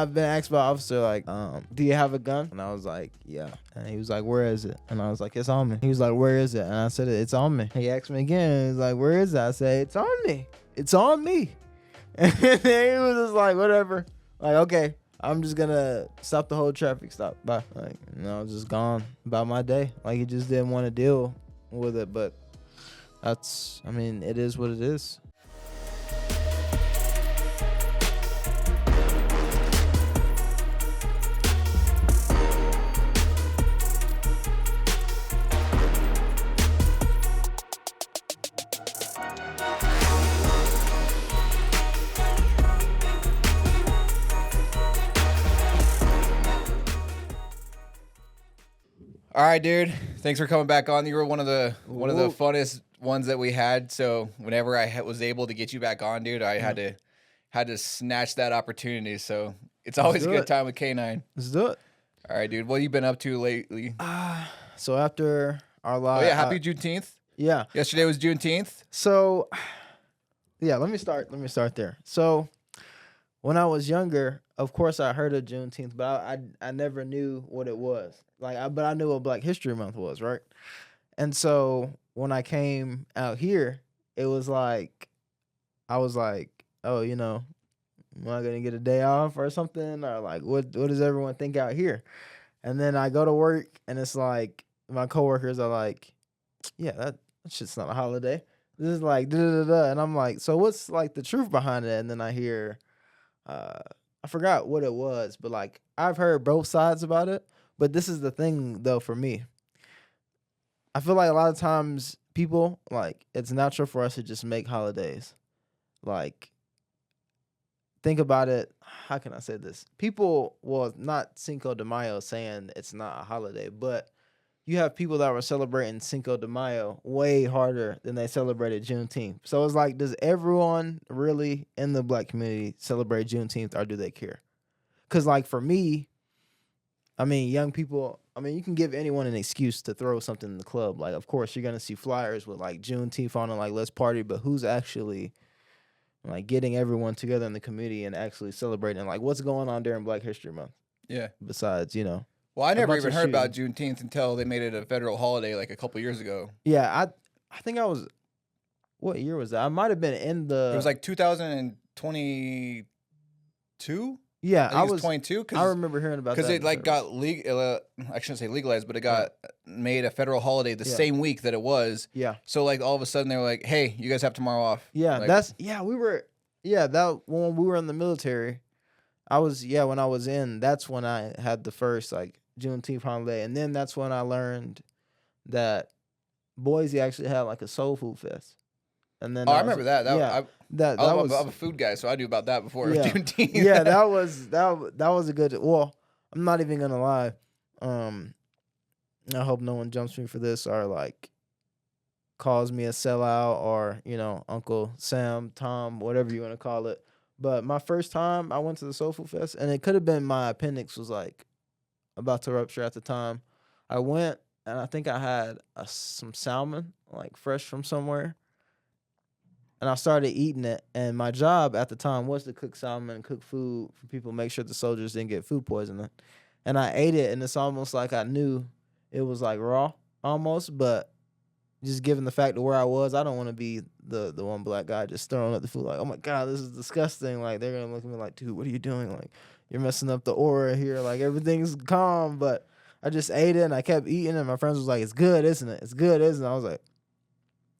I've been asked by an officer, like, do you have a gun? And I was like, yeah. And he was like, where is it? And I was like, it's on me. He was like, where is it? And I said, it's on me. He asked me again. He was like, where is it? I said, it's on me. It's on me. And then he was just like, whatever. Like, okay, I'm just gonna stop the whole traffic stop. Bye. Like, I was just gone about my day. Like, he just didn't want to deal with it. But it is what it is. All right, dude. Thanks for coming back on. You were one of the funnest ones that we had. So whenever I was able to get you back on, dude, I had to snatch that opportunity. So it's always a good time with K9. Let's do it. All right, dude. What have you been up to lately? So after our live, happy Juneteenth. Yeah. Yesterday was Juneteenth. So, yeah, let me start there. So, when I was younger, of course, I heard of Juneteenth, but I never knew what it was. But I knew what Black History Month was, right? And so when I came out here, it was like, I was like, oh, am I gonna get a day off or something? Or like, what does everyone think out here? And then I go to work, and it's like my coworkers are like, yeah, that shit's not a holiday. This is like da da da, and I'm like, so what's like the truth behind it? And then I hear, I forgot what it was, but like I've heard both sides about it. But this is the thing though for me. I feel like a lot of times people, like, it's natural for us to just make holidays. Like, think about it. How can I say this? People, well, not Cinco de Mayo saying it's not a holiday, but you have people that were celebrating Cinco de Mayo way harder than they celebrated Juneteenth. So it's like, does everyone really in the Black community celebrate Juneteenth, or do they care? Because, like, for me, young people, you can give anyone an excuse to throw something in the club. Like, of course, you're going to see flyers with, like, Juneteenth on it, like, let's party. But who's actually, like, getting everyone together in the community and actually celebrating? Like, what's going on during Black History Month? Yeah. Besides, Well, I never even heard about Juneteenth until they made it a federal holiday like a couple years ago. Yeah, I think I was, what year was that? I might have been in the... It was like 2022? Yeah, I was 22. I remember hearing about that. Because it like got I shouldn't say legalized, but it got made a federal holiday the same week that it was. Yeah. So like all of a sudden they were like, "Hey, you guys have tomorrow off." Yeah, like, that when we were in the military, when I was in, that's when I had the first like Juneteenth holiday, and then that's when I learned that Boise actually had like a soul food fest. And then I remember that. I'm a food guy, so I knew about that before Juneteenth. Yeah, that was a good. Well, I'm not even gonna lie. I hope no one jumps me for this or like calls me a sellout or Uncle Sam, Tom, whatever you want to call it. But my first time I went to the Soul Food Fest, and it could have been my appendix was like about to rupture at the time. I went and I think I had some salmon like fresh from somewhere. And I started eating it, and my job at the time was to cook salmon and cook food for people, make sure the soldiers didn't get food poisoning. And I ate it, and it's almost like I knew it was like raw almost, but just given the fact of where I was, I don't want to be the one black guy just throwing up the food like, oh my God, this is disgusting. Like, they're going to look at me like, dude, what are you doing? Like, you're messing up the aura here. Like, everything's calm, but I just ate it, and I kept eating, and my friends was like, it's good, isn't it? It's good, isn't it? I was like,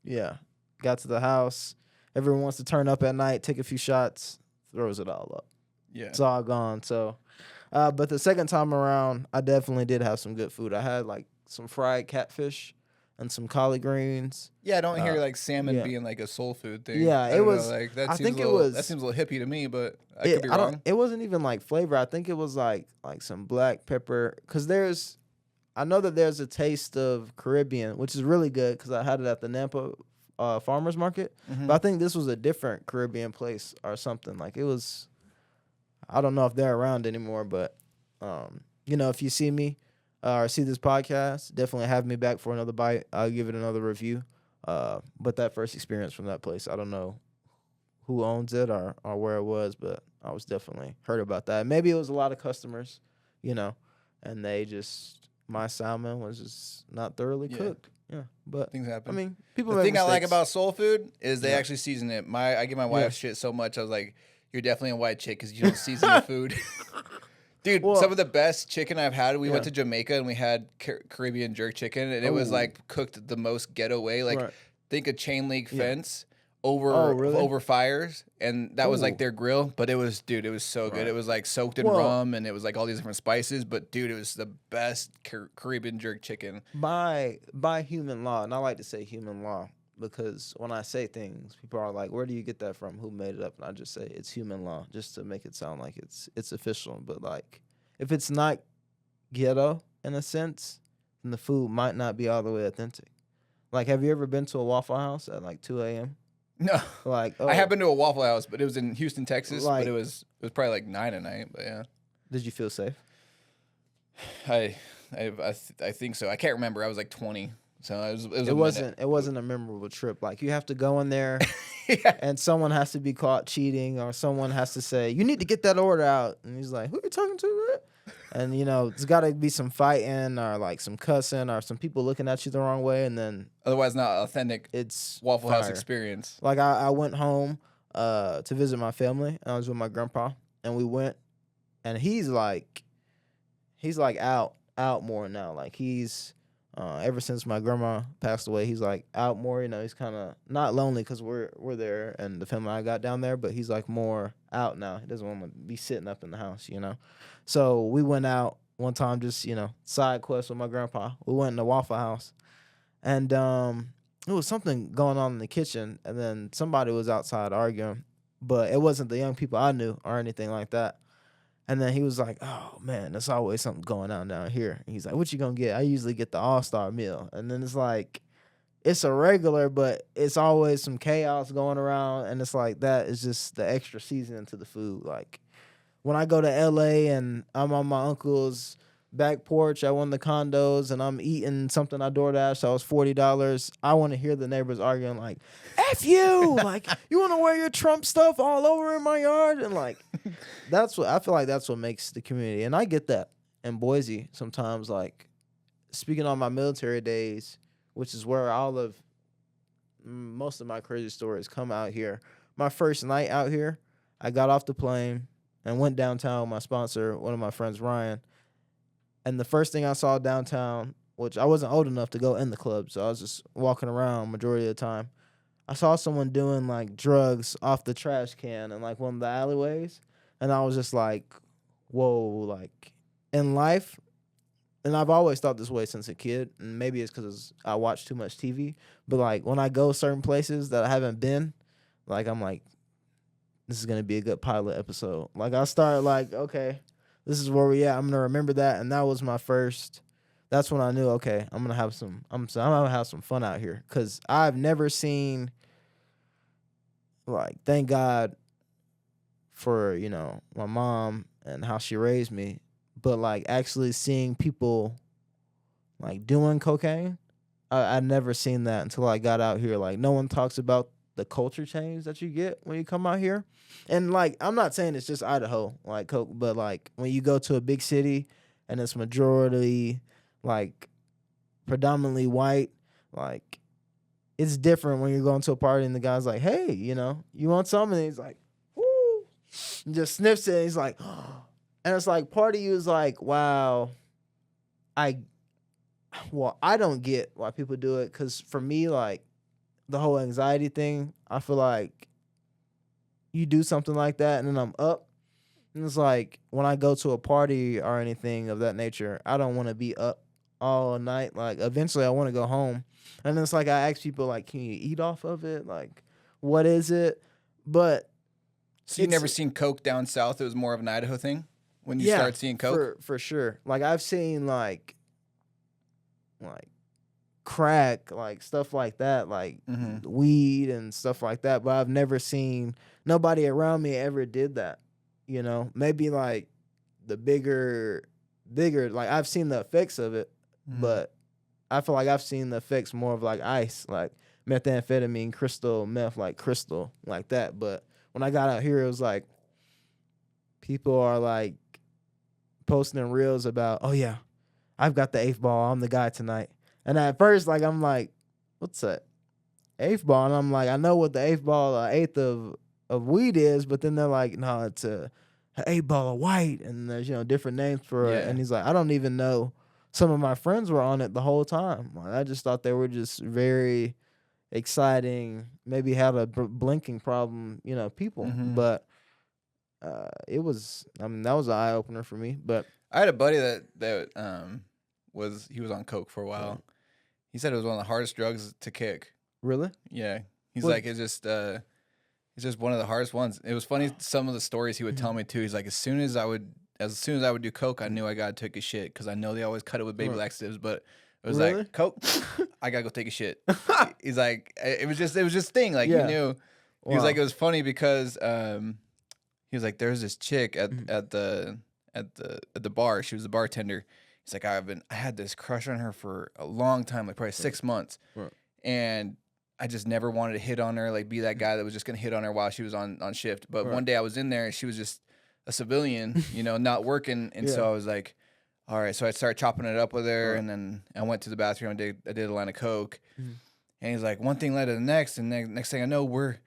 yeah. Got to the house. Everyone wants to turn up at night, take a few shots, throws it all up. Yeah. It's all gone. So, but the second time around, I definitely did have some good food. I had like some fried catfish and some collard greens. Yeah, I don't hear like salmon being like a soul food thing. Yeah, it was. Like, that I think it was. That seems a little hippie to me, but I could be wrong. It wasn't even like flavor. I think it was like some black pepper. Because I know that there's a taste of Caribbean, which is really good because I had it at the Nampa farmers market, but I think this was a different Caribbean place or something. Like, it was, I don't know if they're around anymore, but if you see me or see this podcast, definitely have me back for another bite. I'll give it another review. But that first experience from that place, I don't know who owns it or where it was, but I was definitely heard about that. Maybe it was a lot of customers, you know, and they just my salmon was just not thoroughly cooked. Yeah, but Things I happen. mean, people The make thing I like mistakes. about soul food is they Yeah. actually season it. I give my wife Yeah. shit so much. I was like, "You're definitely a white chick because you don't season your food." Dude, Well, some of the best chicken I've had. We yeah. went to Jamaica and we had Caribbean jerk chicken, and it was Ooh. like cooked the most ghetto way. Like, Right. think a chain link Yeah. fence over Oh, really? over fires, and that was like Ooh. their grill. But it was, dude, it was so good. Right. It was like soaked in Well- rum, and it was like all these different spices. But dude, it was the best Caribbean jerk chicken. By human law, and I like to say human law because when I say things, people are like, "Where do you get that from? Who made it up?" And I just say it's human law, just to make it sound like it's official. But like, if it's not ghetto in a sense, then the food might not be all the way authentic. Like, have you ever been to a Waffle House at like 2 a.m.? No, Like, I have been to a Waffle House, but it was in Houston, Texas. Like- but it was probably like 9 at night. But yeah. Did you feel safe? I think so. I can't remember. I was like 20, so it was. It wasn't a memorable trip. Like, you have to go in there. Yeah. And someone has to be caught cheating, or someone has to say, "You need to get that order out." And he's like, "Who are you talking to?" Bro?" And you know, there's got to be some fighting, or like some cussing, or some people looking at you the wrong way, and then Otherwise, not authentic it's Waffle House fire. experience. Like I went home to visit my family, and I was with my grandpa, and we went, and he's like out more now. Like he's ever since my grandma passed away, he's like out more. You know, he's kind of not lonely because we're there and the family I got down there, but he's like more out now. He doesn't want to be sitting up in the house, you know. So we went out one time, just side quest with my grandpa. We went in the Waffle House, and it was something going on in the kitchen, and then somebody was outside arguing, but it wasn't the young people I knew or anything like that. And then he was like, "Oh man, there's always something going on down here." And he's like, "What you gonna get?" I usually get the All-Star meal. And then it's like, it's a regular, but it's always some chaos going around. And it's like, that is just the extra seasoning to the food. Like when I go to LA and I'm on my uncle's back porch at one of the condos and I'm eating something I DoorDash that was $40, I want to hear the neighbors arguing like, "F you!" Like, "You want to wear your Trump stuff all over in my yard?" And like, that's what I feel like that's what makes the community. And I get that in Boise sometimes. Like, speaking on my military days, which is where most of my crazy stories come out here. My first night out here, I got off the plane and went downtown with my sponsor, one of my friends, Ryan. And the first thing I saw downtown, which I wasn't old enough to go in the club, so I was just walking around majority of the time, I saw someone doing like drugs off the trash can in like one of the alleyways. And I was just like, whoa, like in life, and I've always thought this way since a kid, and maybe it's because I watch too much TV, but like when I go certain places that I haven't been, like I'm like, this is going to be a good pilot episode. Like I started like, okay, this is where we at. I'm going to remember that. And that was my first, that's when I knew, okay, I'm going to have some fun out here. Cause I've never seen, like, thank God for, my mom and how she raised me, but like actually seeing people like doing cocaine, I never seen that until I got out here. Like no one talks about the culture change that you get when you come out here. And like, I'm not saying it's just Idaho, like coke, but like when you go to a big city and it's majority like predominantly white, like it's different when you're going to a party and the guy's like, "Hey, you want something?" And he's like, "Woo," and just sniffs it. And he's like, and it's like part of you is like, wow, I don't get why people do it. Cause for me, like the whole anxiety thing, I feel like you do something like that and then I'm up. And it's like when I go to a party or anything of that nature, I don't want to be up all night. Like eventually I want to go home. And it's like I ask people like, "Can you eat off of it? Like, what is it?" But so you never seen coke down south? It was more of an Idaho thing when you start seeing coke? For sure. Like I've seen like crack, like stuff like that, like weed and stuff like that. But I've never seen, nobody around me ever did that. Maybe like the bigger, like I've seen the effects of it, but I feel like I've seen the effects more of like ice, like methamphetamine, crystal meth, like crystal, like that. But when I got out here, it was like people are like posting in reels about, oh yeah, I've got the eighth ball. I'm the guy tonight. And at first, like I'm like, what's that? Eighth ball. And I'm like, I know what the eighth ball, eighth of weed is, but then they're like, no, it's a eighth ball of white, and there's different names for it. And he's like, I don't even know. Some of my friends were on it the whole time. Like, I just thought they were just very exciting, maybe had a blinking problem, people. Mm-hmm. But it was, I mean, that was an eye opener for me. But I had a buddy that was on coke for a while. Yeah. He said it was one of the hardest drugs to kick. Really? Yeah, he's What? like, it's just one of the hardest ones. It was funny, some of the stories he would tell me too. He's like, as soon as I would do coke, I knew I gotta take a shit, because I know they always cut it with baby laxatives, but it was Really? like, coke, I gotta go take a shit. He's like, it was just a thing. Like, Yeah. he knew. He was like, it was funny because he was like, there's this chick at the bar. She was the bartender. He's like, I had this crush on her for a long time, like probably 6 months. Right. And I just never wanted to hit on her, like be that guy that was just gonna hit on her while she was on shift. But one day I was in there and she was just a civilian, not working. And so I was like, all right. So I started chopping it up with her, and then I went to the bathroom and I did a line of coke. And he's like, one thing led to the next, and next thing I know, we're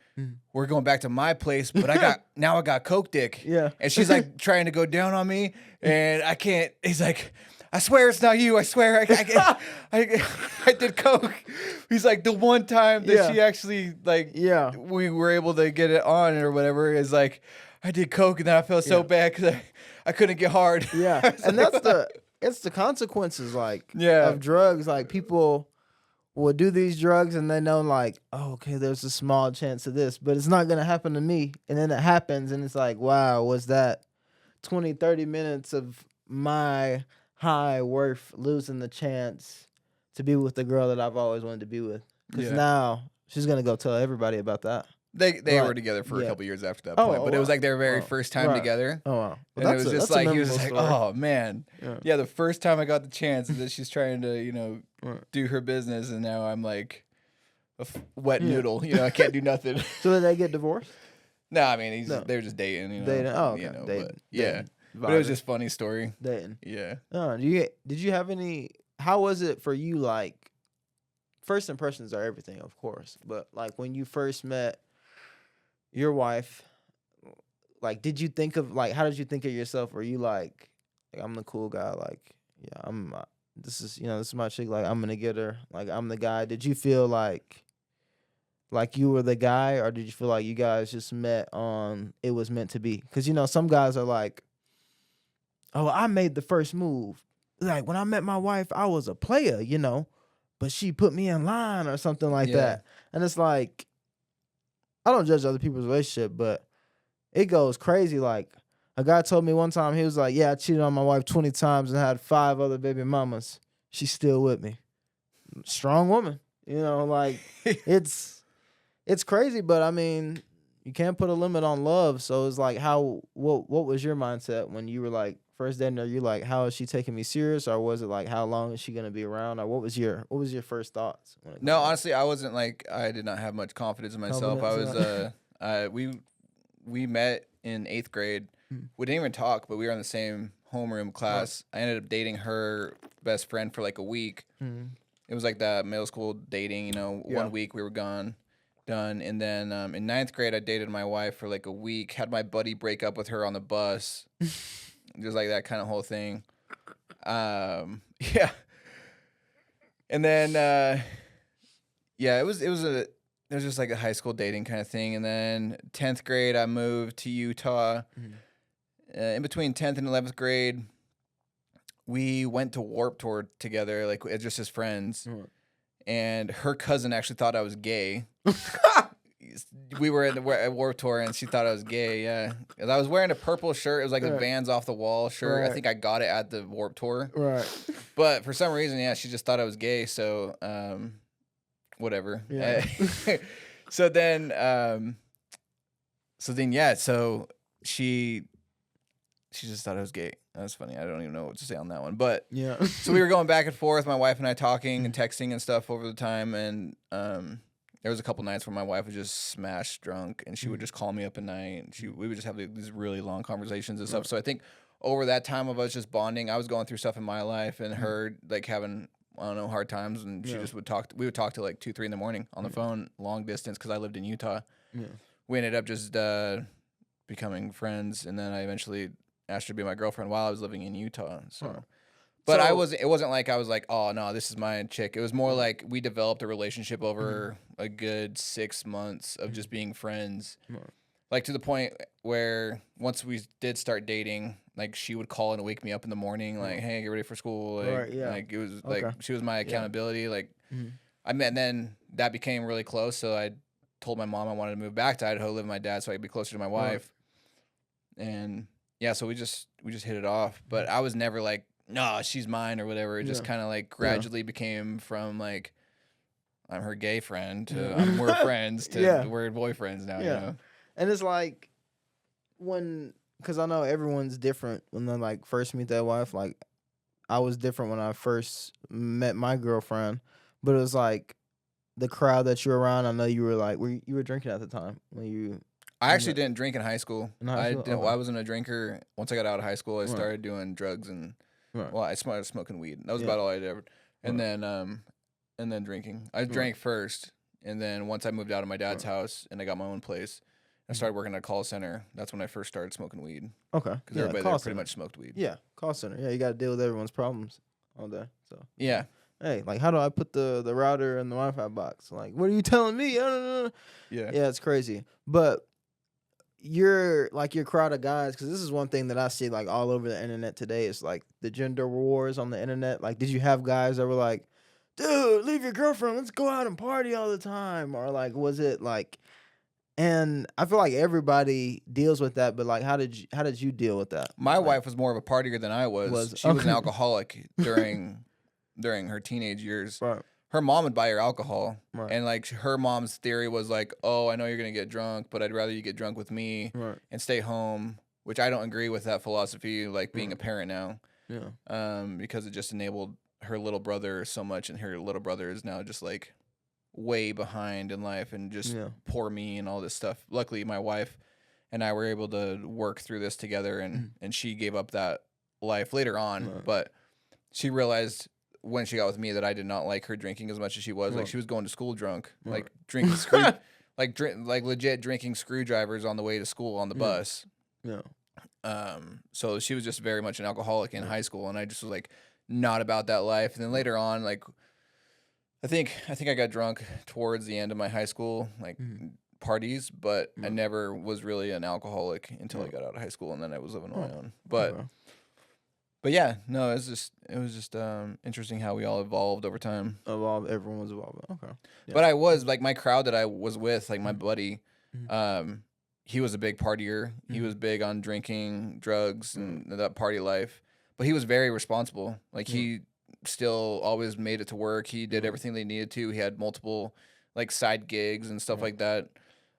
going back to my place, but I got coke dick. Yeah. And she's like trying to go down on me, and I can't. He's like, I swear it's not you. I swear I did coke. He's like, the one time that she actually we were able to get it on or whatever is like, I did coke, and then I felt so bad because I couldn't get hard. Yeah. And it's the consequences of drugs. Like, people will do these drugs and they know, like, oh, okay, there's a small chance of this, but it's not going to happen to me. And then it happens, and it's like, wow, was that 20, 30 minutes of my high worth losing the chance to be with the girl that I've always wanted to be with? Because now she's going to go tell everybody about that. They were together for a couple years after that point, but it was like their very first time together. Oh, wow. Well, and it was just like, he was like, oh, man. Yeah, the first time I got the chance, and then she's trying to, do her business, and now I'm like a wet noodle. I can't do nothing. So did they get divorced? No, I mean, they were just dating, Dating. Oh, okay. Dating. But it was just a funny story. Dating. Yeah. Did you have any, how was it for you, like, first impressions are everything, of course, but, like, when you first met your wife, like, did you think of, like, how did you think of yourself? Were you like I'm the cool guy, like, yeah, I'm this is my chick, like, I'm gonna get her, like, I'm the guy? Did you feel like you were the guy, or did you feel like you guys just met on it was meant to be? Because some guys are like, oh, I made the first move, like, when I met my wife, I was a player, but she put me in line or something like that. And it's like, I don't judge other people's relationship, but it goes crazy. Like, a guy told me one time, he was like, yeah, I cheated on my wife 20 times and had 5 other baby mamas. She's still with me. Strong woman. Like, it's crazy, but I mean, you can't put a limit on love. So it's like, what was your mindset when you were like first dating her? You like, how is she taking me serious? Or was it like, how long is she going to be around? Or what was your first thoughts? No, honestly, I wasn't like, I did not have much confidence in myself. We met in 8th grade. We didn't even talk, but we were in the same homeroom class. I ended up dating her best friend for like a week. It was like that middle school dating, 1 week we were done. And then in 9th grade, I dated my wife for like a week, had my buddy break up with her on the bus. Just like that kind of whole thing. Yeah. And then, it was just like a high school dating kind of thing. And then 10th grade, I moved to Utah. In between 10th and 11th grade, we went to Warped Tour together, like just as friends. And her cousin actually thought I was gay. We were at Warped Tour, and she thought I was gay. Yeah, 'cause I was wearing a purple shirt. It was like a Vans Off the Wall shirt. I think I got it at the Warped Tour. Right. But for some reason, she just thought I was gay. So, whatever. Yeah. So she just thought I was gay. That's funny. I don't even know what to say on that one. But yeah. So we were going back and forth, my wife and I talking and texting and stuff over the time, and there was a couple nights where my wife was just smashed drunk, and she would just call me up at night, and we would just have these really long conversations and stuff. So I think over that time of us just bonding, I was going through stuff in my life, and her like having, I don't know, hard times, and she just would talk. We would talk till like 2, 3 in the morning on the phone, long distance, because I lived in Utah. We ended up just becoming friends, and then I eventually asked her to be my girlfriend while I was living in Utah. So. But it wasn't like I was like, oh no, this is my chick. It was more like we developed a relationship over a good 6 months of just being friends. Like to the point where once we did start dating, like she would call and wake me up in the morning, like, hey, get ready for school. Like, like it was like she was my accountability. Like I met, and then that became really close. So I told my mom I wanted to move back to Idaho, live with my dad, so I could be closer to my wife. And yeah, so we just hit it off. But I was never like, no, she's mine or whatever. It just kind of like gradually became from like I'm her gay friend to we're friends to we're boyfriends now. You know? And it's like because I know everyone's different when they like first meet their wife. Like I was different when I first met my girlfriend, but it was like the crowd that you were around. I know you were like you were drinking at the time when you. I actually didn't drink in high school. I wasn't a drinker. Once I got out of high school, I started doing drugs and. Well, I started smoking weed. That was about all I did ever. And then drinking. I drank first, and then once I moved out of my dad's house and I got my own place, I started working at a call center. That's when I first started smoking weed. Okay. Because everybody there pretty much smoked weed. Yeah, call center. Yeah, you got to deal with everyone's problems all day. So yeah. Hey, like, how do I put the router in the Wi-Fi box? Like, what are you telling me? Yeah, it's crazy. But your crowd of guys, because this is one thing that I see like all over the internet today is like the gender wars on the internet. Like, did you have guys that were like, dude, leave your girlfriend, let's go out and party all the time? Or like, was it like, and I feel like everybody deals with that, but like, how did you deal with that? My wife was more of a partier than I was. She was an alcoholic during her teenage years. Right. Her mom would buy her alcohol, and like her mom's theory was like, "Oh, I know you're gonna get drunk, but I'd rather you get drunk with me and stay home." Which I don't agree with that philosophy. Like being a parent now, because it just enabled her little brother so much, and her little brother is now just like way behind in life and just poor me and all this stuff. Luckily, my wife and I were able to work through this together, and she gave up that life later on, but she realized when she got with me that I did not like her drinking as much as she was. Like she was going to school drunk, like drinking like legit drinking screwdrivers on the way to school on the bus. So she was just very much an alcoholic in high school, and I just was like not about that life. And then later on, like I think I got drunk towards the end of my high school like parties, but I never was really an alcoholic until I got out of high school, and then I was living on my own. But yeah, no, it was just interesting how we all evolved over time. Everyone was evolving. Okay. Yeah. But I was like my crowd that I was with, like my buddy, he was a big partier. He was big on drinking, drugs, and that party life. But he was very responsible. Like he still always made it to work. He did everything they needed to. He had multiple like side gigs and stuff like that.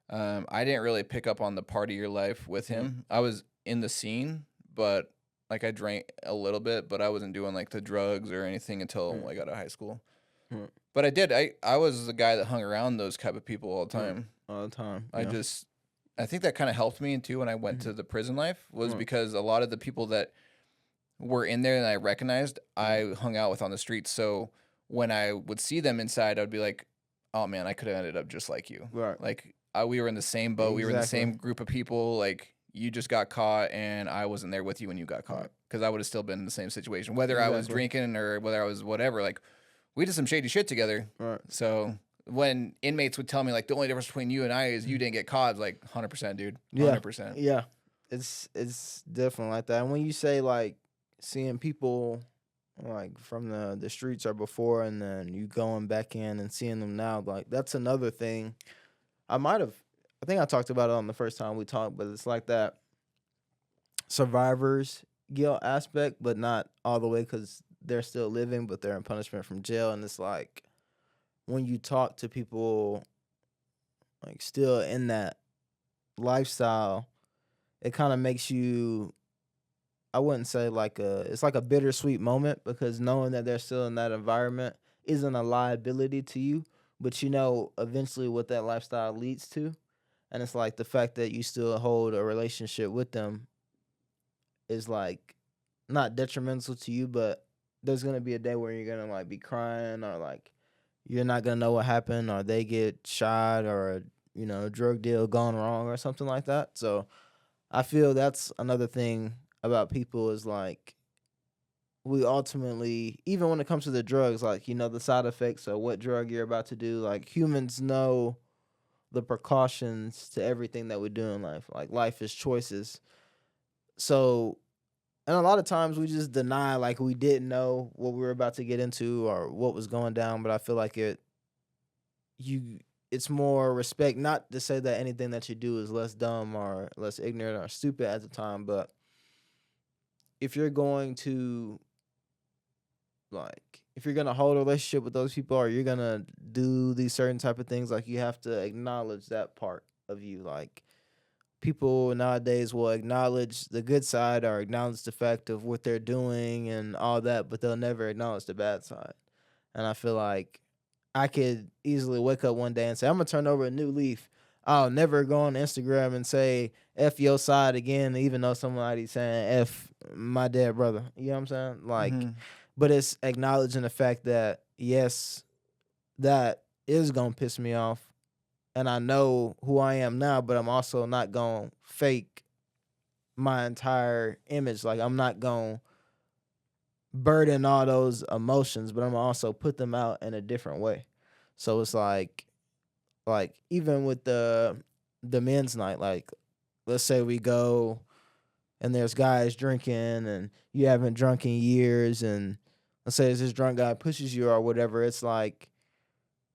I didn't really pick up on the partier life with him. I was in the scene, but like I drank a little bit, but I wasn't doing like the drugs or anything until I got out of high school. But I did. I was the guy that hung around those type of people all the time. All the time. I think that kind of helped me too when I went to the prison life was because a lot of the people that were in there and I recognized, I hung out with on the streets. So when I would see them inside, I would be like, oh man, I could have ended up just like you. Right. Like we were in the same boat. We were in the same group of people. Like you just got caught and I wasn't there with you when you got caught because I would have still been in the same situation, whether I was drinking or whether I was whatever. Like we did some shady shit together. Right. So when inmates would tell me like the only difference between you and I is you didn't get caught, like 100%, dude. 100%. Yeah. It's definitely like that. And when you say like seeing people like from the streets or before and then you going back in and seeing them now, like that's another thing. I think I talked about it on the first time we talked, but it's like that survivor's guilt aspect, but not all the way because they're still living, but they're in punishment from jail. And it's like when you talk to people like still in that lifestyle, it kind of makes you, I wouldn't say it's like a bittersweet moment because knowing that they're still in that environment isn't a liability to you, but you know eventually what that lifestyle leads to. And it's like the fact that you still hold a relationship with them is like not detrimental to you, but there's gonna be a day where you're gonna like be crying or like you're not gonna know what happened or they get shot or you know a drug deal gone wrong or something like that. So I feel that's another thing about people is like we ultimately, even when it comes to the drugs, like you know the side effects of what drug you're about to do. Like humans know the precautions to everything that we do in life. Like life is choices. So and a lot of times we just deny like we didn't know what we were about to get into or what was going down. But I feel like you it's more respect. Not to say that anything that you do is less dumb or less ignorant or stupid at the time, but if you're going to like if you're gonna hold a relationship with those people or you're gonna do these certain type of things, like you have to acknowledge that part of you. Like people nowadays will acknowledge the good side or acknowledge the fact of what they're doing and all that, but they'll never acknowledge the bad side. And I feel like I could easily wake up one day and say, I'm gonna turn over a new leaf. I'll never go on Instagram and say F your side again, even though somebody's saying F my dead brother. You know what I'm saying? Like, Mm-hmm. but it's acknowledging the fact that, yes, that is gonna piss me off. And I know who I am now, but I'm also not gonna fake my entire image. Like, I'm not gonna burden all those emotions, but I'm gonna also put them out in a different way. So it's like even with the men's night, like let's say we go and there's guys drinking and you haven't drunk in years, and let's say this drunk guy pushes you or whatever, it's like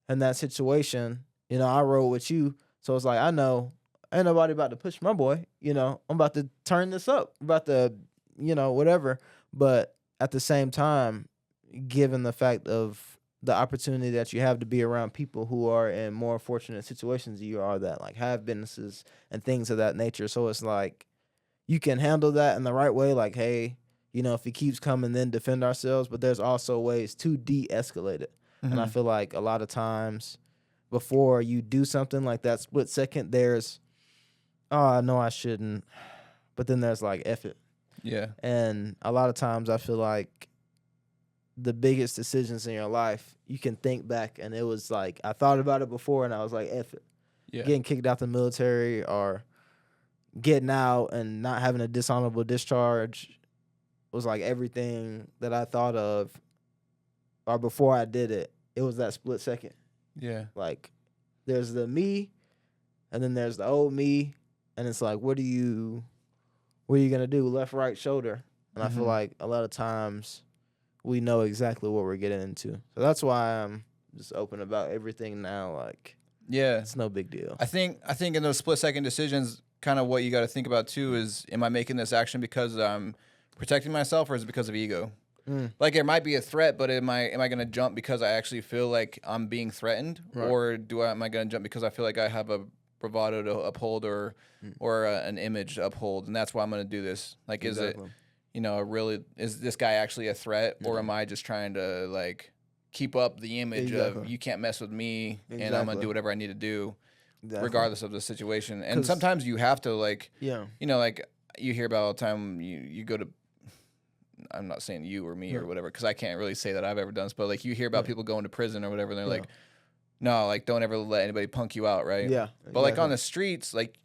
in that situation, you know, I roll with you. So it's like I know ain't nobody about to push my boy, you know, I'm about to turn this up, about to, you know, whatever. But at the same time, given the fact of the opportunity that you have to be around people who are in more fortunate situations than you are that like have businesses and things of that nature. So it's like you can handle that in the right way, like, hey, you know, if he keeps coming, then defend ourselves. But there's also ways to de-escalate it. And I Mm-hmm. feel like a lot of times before you do something like that split second, there's, oh, no, I shouldn't. But then there's like, F it. Yeah. And a lot of times I feel like the biggest decisions in your life, you can think back and it was like, I thought about it before and I was like, F it. Yeah. Getting kicked out the military or getting out and not having a dishonorable discharge was like everything that I thought of or before I did it. It was that split second. Yeah. Like there's the me and then there's the old me. And it's like, what are you gonna do? Left, right, shoulder. And I feel Mm-hmm. like a lot of times we know exactly what we're getting into. So that's why I'm just open about everything now. Like, Yeah. it's no big deal. I think in those split second decisions, kind of what you got to think about too is, am I making this action because I'm protecting myself, or is it because of ego? Like there might be a threat, but am I going to jump because I actually feel like I'm being threatened, Right. or am I going to jump because I feel like I have a bravado to uphold or an image to uphold, and that's why I'm going to do this? Like, is it, you know, is this guy actually a threat, or am I just trying to like keep up the image of you can't mess with me and I'm going to do whatever I need to do regardless of the situation? And sometimes you have to like, Yeah. you know, like you hear about all the time, you go to, I'm not saying you or me or whatever, because I can't really say that I've ever done this, but like you hear about people going to prison or whatever, and they're like, no, like don't ever let anybody punk you out, right? Yeah. But like on the streets, like,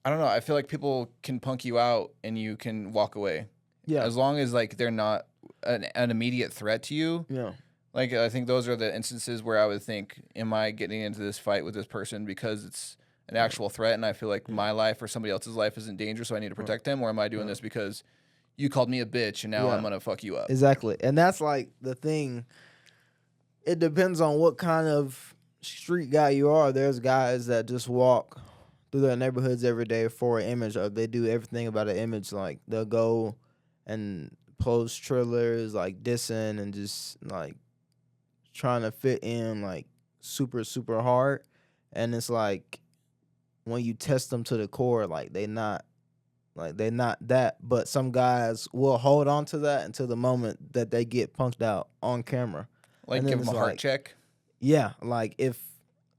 I don't know, I feel like people can punk you out and you can walk away. Yeah. As long as like they're not an immediate threat to you. Yeah. Like I think those are the instances where I would think, am I getting into this fight with this person because it's an actual threat and I feel like my life or somebody else's life is in danger, so I need to protect them, or am I doing this because you called me a bitch and now I'm gonna fuck you up? Exactly. And that's like the thing. It depends on what kind of street guy you are. There's guys that just walk through their neighborhoods every day for an image, or they do everything about an image. Like they'll go and post trailers like dissing and just like trying to fit in like super, super hard. And it's like when you test them to the core, like they're not that. But some guys will hold on to that until the moment that they get punked out on camera. Like And then give them a it's heart like, check. Yeah, like if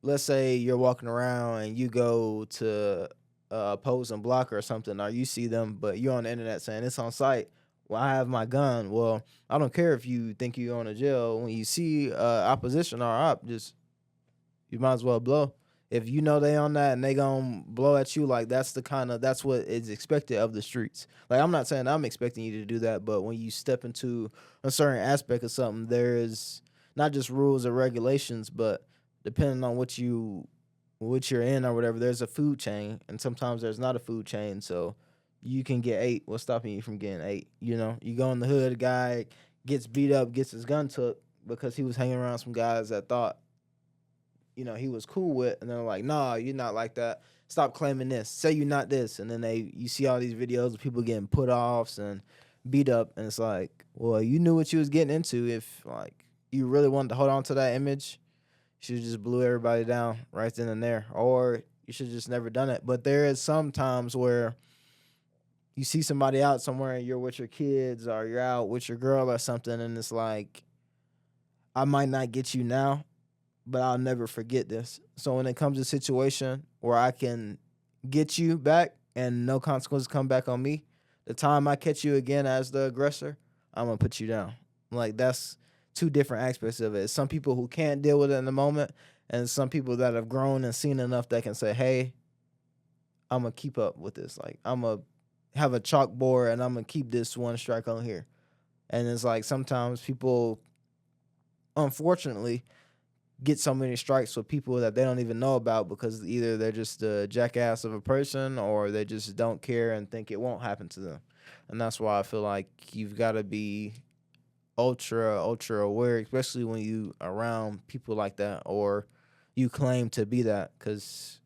let's say you're walking around and you go to opposing block or something, or you see them, but you're on the internet saying it's on site. Well, I have my gun. Well, I don't care if you think you're on a jail. When you see opposition or op, just you might as well blow. If you know they on that and they gonna blow at you, like that's what is expected of the streets. Like I'm not saying I'm expecting you to do that, but when you step into a certain aspect of something, there is not just rules or regulations, but depending on what you're in or whatever, there's a food chain, and sometimes there's not a food chain. So you can get ate. What's stopping you from getting ate? You know, you go in the hood, a guy gets beat up, gets his gun took because he was hanging around some guys that thought he was cool with, and they're like, nah, you're not like that. Stop claiming this. Say you're not this. And then you see all these videos of people getting put offs and beat up, and it's like, well, you knew what you was getting into. If like you really wanted to hold on to that image, you should have just blew everybody down right then and there. Or you should have just never done it. But there is some times where you see somebody out somewhere and you're with your kids or you're out with your girl or something, and it's like, I might not get you now, but I'll never forget this. So when it comes to a situation where I can get you back and no consequences come back on me, the time I catch you again as the aggressor, I'm gonna put you down. Like that's two different aspects of it. Some people who can't deal with it in the moment, and some people that have grown and seen enough that can say, "Hey, I'm gonna keep up with this. Like I'm gonna have a chalkboard and I'm gonna keep this one strike on here." And it's like sometimes people, unfortunately, get so many strikes with people that they don't even know about because either they're just a jackass of a person or they just don't care and think it won't happen to them. And that's why I feel like you've got to be ultra aware, especially when you around people like that or you claim to be that. Because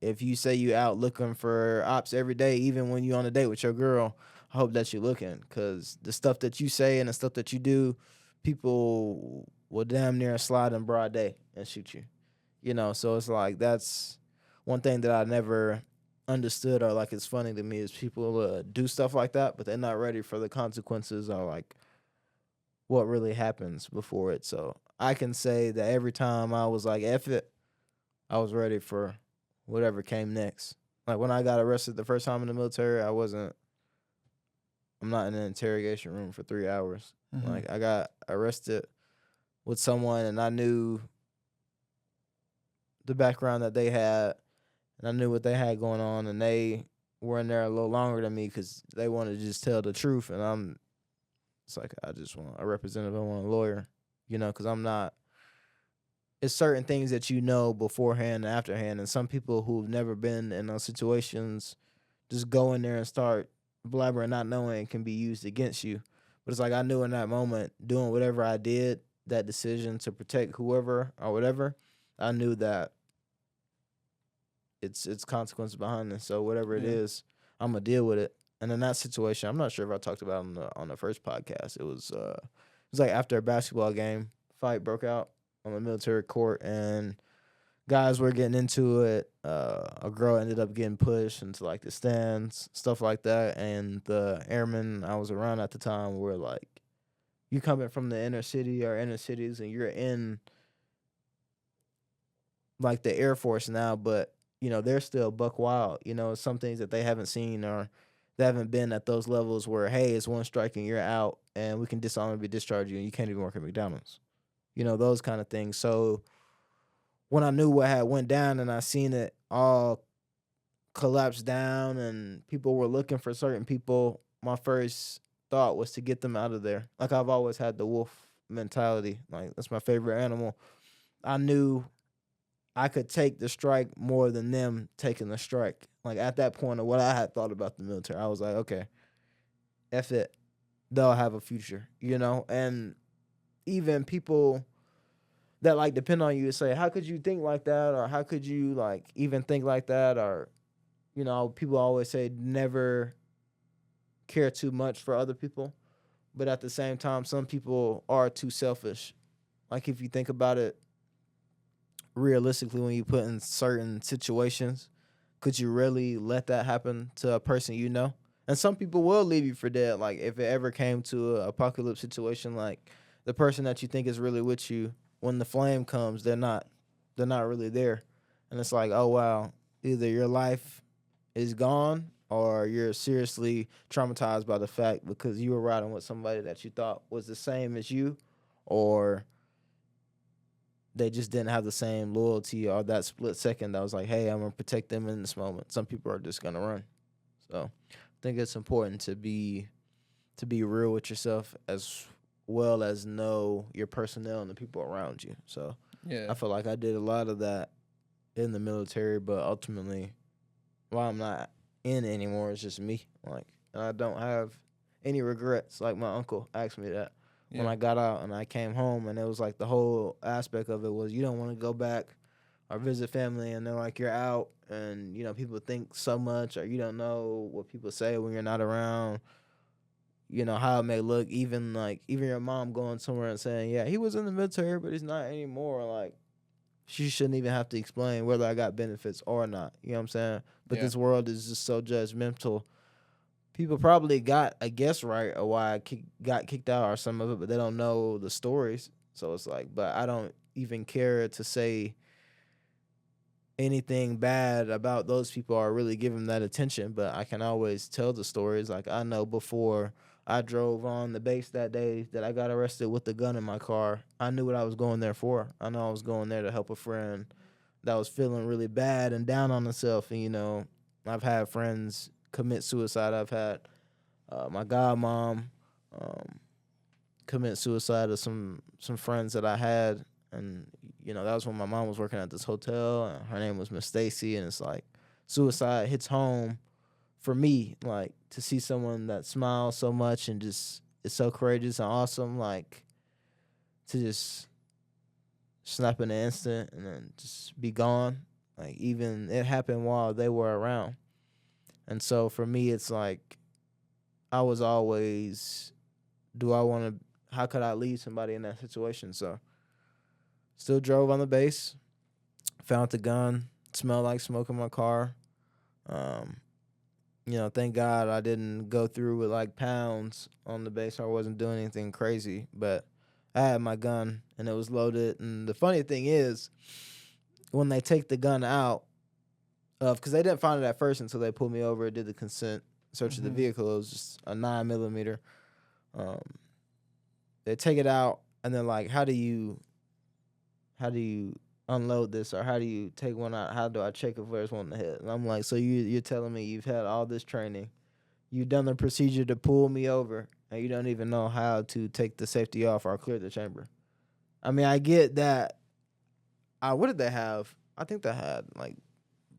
if you say you out looking for ops every day, even when you on a date with your girl, I hope that you're looking, because the stuff that you say and the stuff that you do, people will damn near slide in broad day and shoot you. So it's like that's one thing that I never understood, or like it's funny to me, is people do stuff like that, but they're not ready for the consequences or like what really happens before it. So I can say that every time I was like, F it, I was ready for whatever came next. Like when I got arrested the first time in the military, I'm not in an interrogation room for 3 hours. Mm-hmm. Like I got arrested with someone and I knew the background that they had and I knew what they had going on, and they were in there a little longer than me because they wanted to just tell the truth. And it's like, I just want a representative, I want a lawyer, because I'm not. It's certain things that you know beforehand and afterhand, and some people who've never been in those situations just go in there and start blabbering, not knowing it can be used against you. But it's like I knew in that moment, doing whatever I did, that decision to protect whoever or whatever, I knew that it's consequences behind it. So whatever it is, I'm gonna deal with it. And in that situation, I'm not sure if I talked about it on the first podcast. It was like after a basketball game, fight broke out on the military court, and guys were getting into it. A girl ended up getting pushed into like the stands, stuff like that. And the airmen I was around at the time were like, "You coming from the inner city or inner cities, and you're in like the Air Force now, but they're still buck wild. Some things that they haven't seen, or they haven't been at those levels where, hey, it's one strike and you're out, and we can dishonorably discharge you, and you can't even work at McDonald's. Those kind of things. So when I knew what had went down and I seen it all collapse down and people were looking for certain people, my first thought was to get them out of there. Like I've always had the wolf mentality. Like that's my favorite animal. I knew I could take the strike more than them taking the strike. Like at that point of what I had thought about the military, I was like, okay, F it. They'll have a future, And even people that like depend on you say, how could you think like that? Or how could you like even think like that? Or, people always say never care too much for other people. But at the same time, some people are too selfish. Like if you think about it, realistically, when you put in certain situations, could you really let that happen to a person you know? And some people will leave you for dead. Like if it ever came to an apocalypse situation, like the person that you think is really with you when the flame comes, they're not really there. And it's like, oh wow, either your life is gone or you're seriously traumatized by the fact because you were riding with somebody that you thought was the same as you, or they just didn't have the same loyalty, or that split second that was like, hey, I'm gonna protect them in this moment. Some people are just gonna run. So I think it's important to be real with yourself as well as know your personnel and the people around you. So Yeah. I feel like I did a lot of that in the military, but ultimately, while I'm not in anymore, it's just me. Like, and I don't have any regrets. Like my uncle asked me that when I got out and I came home, and it was like the whole aspect of it was you don't want to go back or visit family, and they're like you're out, and people think so much, or you don't know what people say when you're not around. How it may look, even your mom going somewhere and saying, yeah, he was in the military, but he's not anymore. Like, she shouldn't even have to explain whether I got benefits or not. You know what I'm saying? But this world is just so judgmental. People probably got a guess right of why I got kicked out or some of it, but they don't know the stories. So it's like, but I don't even care to say anything bad about those people or really give them that attention. But I can always tell the stories. Like, I know before I drove on the base that day that I got arrested with the gun in my car, I knew what I was going there for. I know I was going there to help a friend that was feeling really bad and down on himself. And, I've had friends commit suicide. I've had my godmom commit suicide of some friends that I had. And, that was when my mom was working at this hotel. And her name was Miss Stacy. And it's like suicide hits home for me, like, to see someone that smiles so much and just is so courageous and awesome, like, to just snap in an instant and then just be gone. Like, even it happened while they were around. And so for me, it's like, I was always, how could I leave somebody in that situation? So still drove on the base, found the gun, smelled like smoke in my car. Thank God I didn't go through with like pounds on the base. I wasn't doing anything crazy, but I had my gun and it was loaded. And the funny thing is, when they take the gun out, because they didn't find it at first until they pulled me over and did the consent search of the vehicle. It was just a 9mm. They take it out and they're like, how do you unload this, or how do you take one out? How do I check if there's one in the head? And I'm like, so you're telling me you've had all this training, you've done the procedure to pull me over, and you don't even know how to take the safety off or clear the chamber? I mean, I get that. What did they have? I think they had like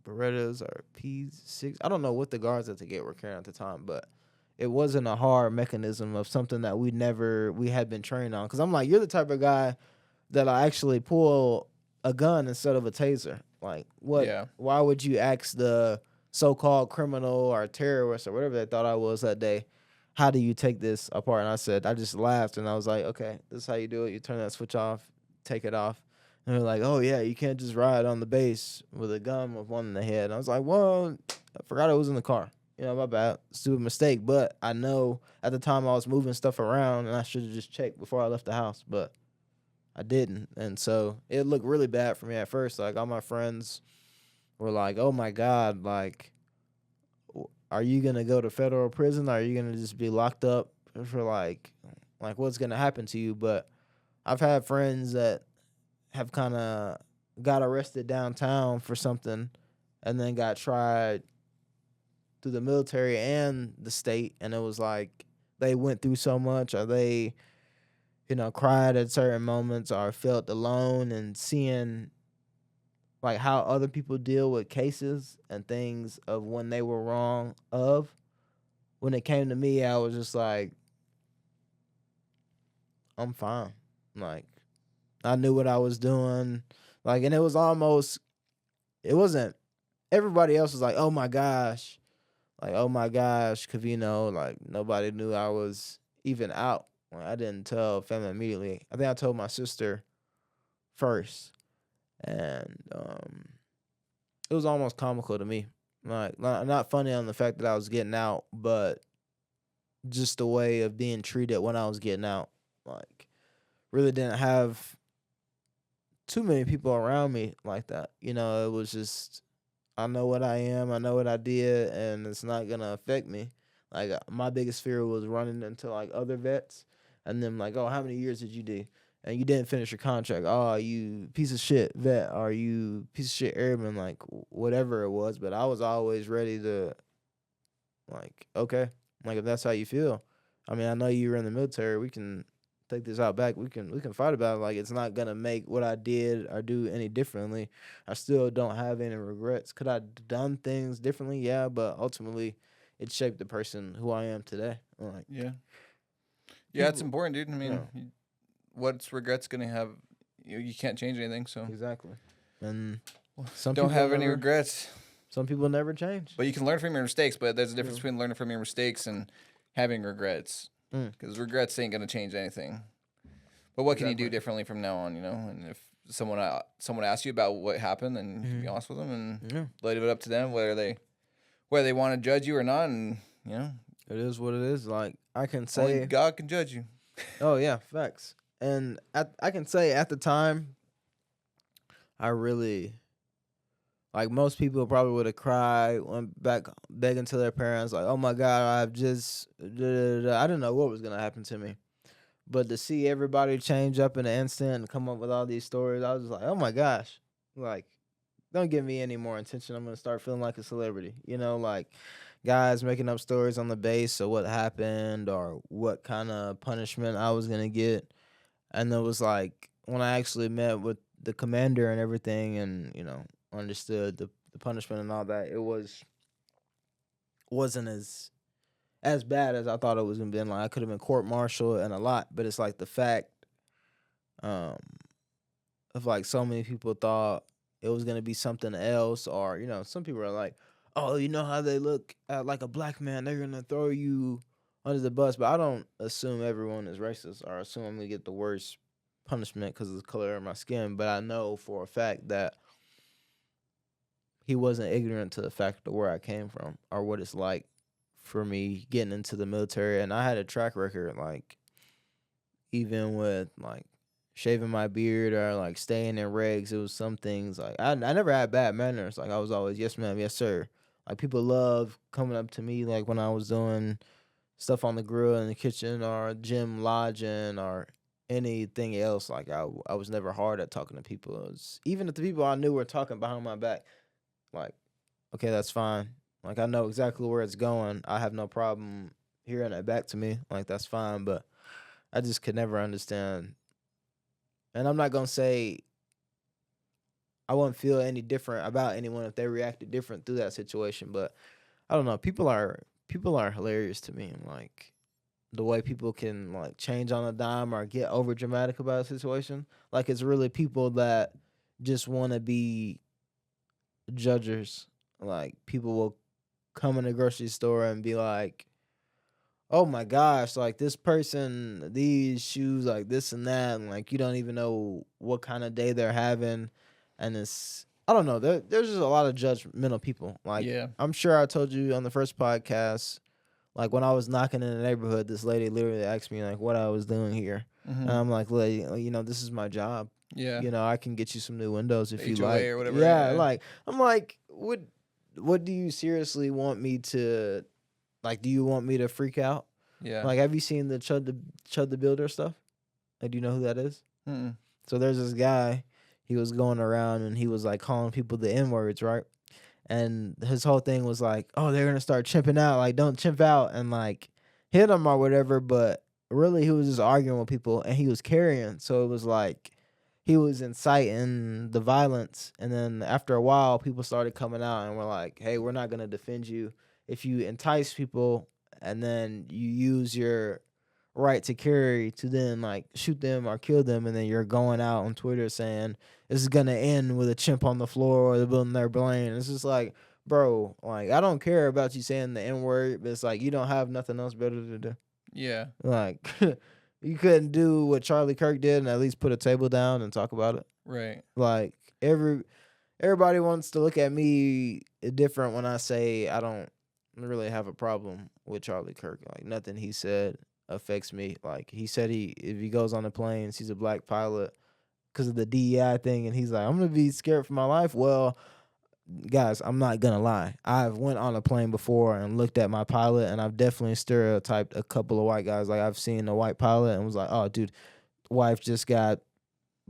Berettas or P6. I don't know what the guards at the gate were carrying at the time, but it wasn't a hard mechanism of something that we had been trained on. Because I'm like, you're the type of guy that'll actually pull a gun instead of a taser. Like, what? Yeah. Why would you ask the so-called criminal or terrorist or whatever they thought I was that day, how do you take this apart? And I just laughed and I was like, okay, this is how you do it. You turn that switch off, take it off. And they're like, oh yeah, you can't just ride on the base with a gun with one in the head. And I was like, well, I forgot it was in the car. My bad, stupid mistake. But I know at the time I was moving stuff around and I should have just checked before I left the house. But I didn't. And so it looked really bad for me at first. Like, all my friends were like, oh my God, like, are you going to go to federal prison? Or are you going to just be locked up for like what's going to happen to you? But I've had friends that have kind of got arrested downtown for something and then got tried through the military and the state. And it was like they went through so much, or they cried at certain moments or felt alone, and seeing like how other people deal with cases and things of when they were wrong of. When it came to me, I was just like, I'm fine. Like, I knew what I was doing. Like, and it wasn't, everybody else was like, oh my gosh, Kevino, like, nobody knew I was even out. I didn't tell family immediately. I think I told my sister first, and it was almost comical to me. Like, not funny on the fact that I was getting out, but just the way of being treated when I was getting out. Like, really didn't have too many people around me like that. You know, it was just I know what I am, I know what I did, and it's not gonna affect me. Like my biggest fear was running into like other vets, and then like, oh, how many years did you do? And you didn't finish your contract. Oh, you piece of shit vet, or you piece of shit airman, like whatever it was. But I was always ready to like, okay, like if that's how you feel. I mean, I know you were in the military. We can take this out back. We can fight about it. Like it's not gonna make what I did or do any differently. I still don't have any regrets. Could I done things differently? Yeah, but ultimately, it shaped the person who I am today. Like Yeah. Yeah, it's people, important, dude. I mean, yeah, what's regrets gonna have? You can't change anything, so exactly. And some don't people have any never. regrets. Some people never change. But you can learn from your mistakes. But there's a difference Yeah. between learning from your mistakes and having regrets, Mm, because regrets ain't gonna change anything. But what can you do exactly. differently from now on? You know, and if someone asks you about what happened, then you can be Hmm. honest with them and Yeah, leave it up to them whether they want to judge you or not. And you know, it is what it is. Like I can only say, God can judge you. oh yeah, facts. And I can say at the time, I really like most people probably would have cried, went back begging to their parents, like, "Oh my God, I've just da, da, da, da." I didn't know what was gonna happen to me, but to see everybody change up in an instant and come up with all these stories, I was just like, "Oh my gosh!" Like, don't give me any more attention. I'm gonna start feeling like a celebrity. You know, like guys making up stories on the base of what happened or what kind of punishment I was gonna get. And it was like when I actually met with the commander and everything, and understood the punishment and all that, it wasn't as bad as I thought it was gonna be. Like I could have been court martialed and a lot, but it's like the fact um of like so many people thought it was gonna be something else, or some people are like, oh, you know how they look at like a black man, they're gonna throw you under the bus. But I don't assume everyone is racist or assume I'm gonna get the worst punishment because of the color of my skin. But I know for a fact that he wasn't ignorant to the fact of where I came from or what it's like for me getting into the military. And I had a track record, like even with like shaving my beard or like staying in regs. It was some things like I never had bad manners. Like I was always yes ma'am, yes sir. Like people love coming up to me like when I was doing stuff on the grill in the kitchen or gym lodging or anything else. Like I was never hard at talking to people. It was, even if the people I knew were talking behind my back, like, okay, that's fine. Like I know exactly where it's going. I have no problem hearing it back to me. Like that's fine. But I just could never understand. And I'm not gonna say I wouldn't feel any different about anyone if they reacted different through that situation. But I don't know. People are hilarious to me. Like the way people can like change on a dime or get over dramatic about a situation. Like it's really people that just want to be judges. Like people will come in a grocery store and be like, "Oh my gosh, like this person, these shoes, like this and that, and like you don't even know what kind of day they're having." And it's I don't know. There's just a lot of judgmental people. Like Yeah. I'm sure I told you on the first podcast, like when I was knocking in the neighborhood, this lady literally asked me like what I was doing here, and Mm-hmm. I'm like, "Lady, this is my job. Yeah. I can get you some new windows if you HOA like." or whatever. Yeah, Yeah. like I'm like, what do you seriously want me to like? Do you want me to freak out? Yeah. Like, have you seen the Chud the Builder stuff? Like, do you know who that is? Mm-mm. So there's this guy. He was going around and he was like calling people the N words, right? And his whole thing was like, "Oh, they're gonna start chimping out. Like, don't chimp out," and like hit him or whatever. But really, he was just arguing with people, and he was carrying. So it was like he was inciting the violence. And then after a while, people started coming out and were like, "Hey, we're not gonna defend you if you entice people, and then you use your right to carry to then like shoot them or kill them, and then you're going out on Twitter saying this is gonna end with a chimp on the floor or the building their brain." It's just like, bro, like I don't care about you saying the N word, but it's like you don't have nothing else better to do. Yeah. Like you couldn't do what Charlie Kirk did and at least put a table down and talk about it. Right. Like everybody wants to look at me different when I say I don't really have a problem with Charlie Kirk. Like nothing he said affects me. Like he said if he goes on the plane, sees a black pilot, because of the DEI thing, and he's like, I'm gonna be scared for my life. Well, guys, I'm not gonna lie. I've went on a plane before and looked at my pilot, and I've definitely stereotyped a couple of white guys. Like I've seen a white pilot and was like, oh, dude, wife just got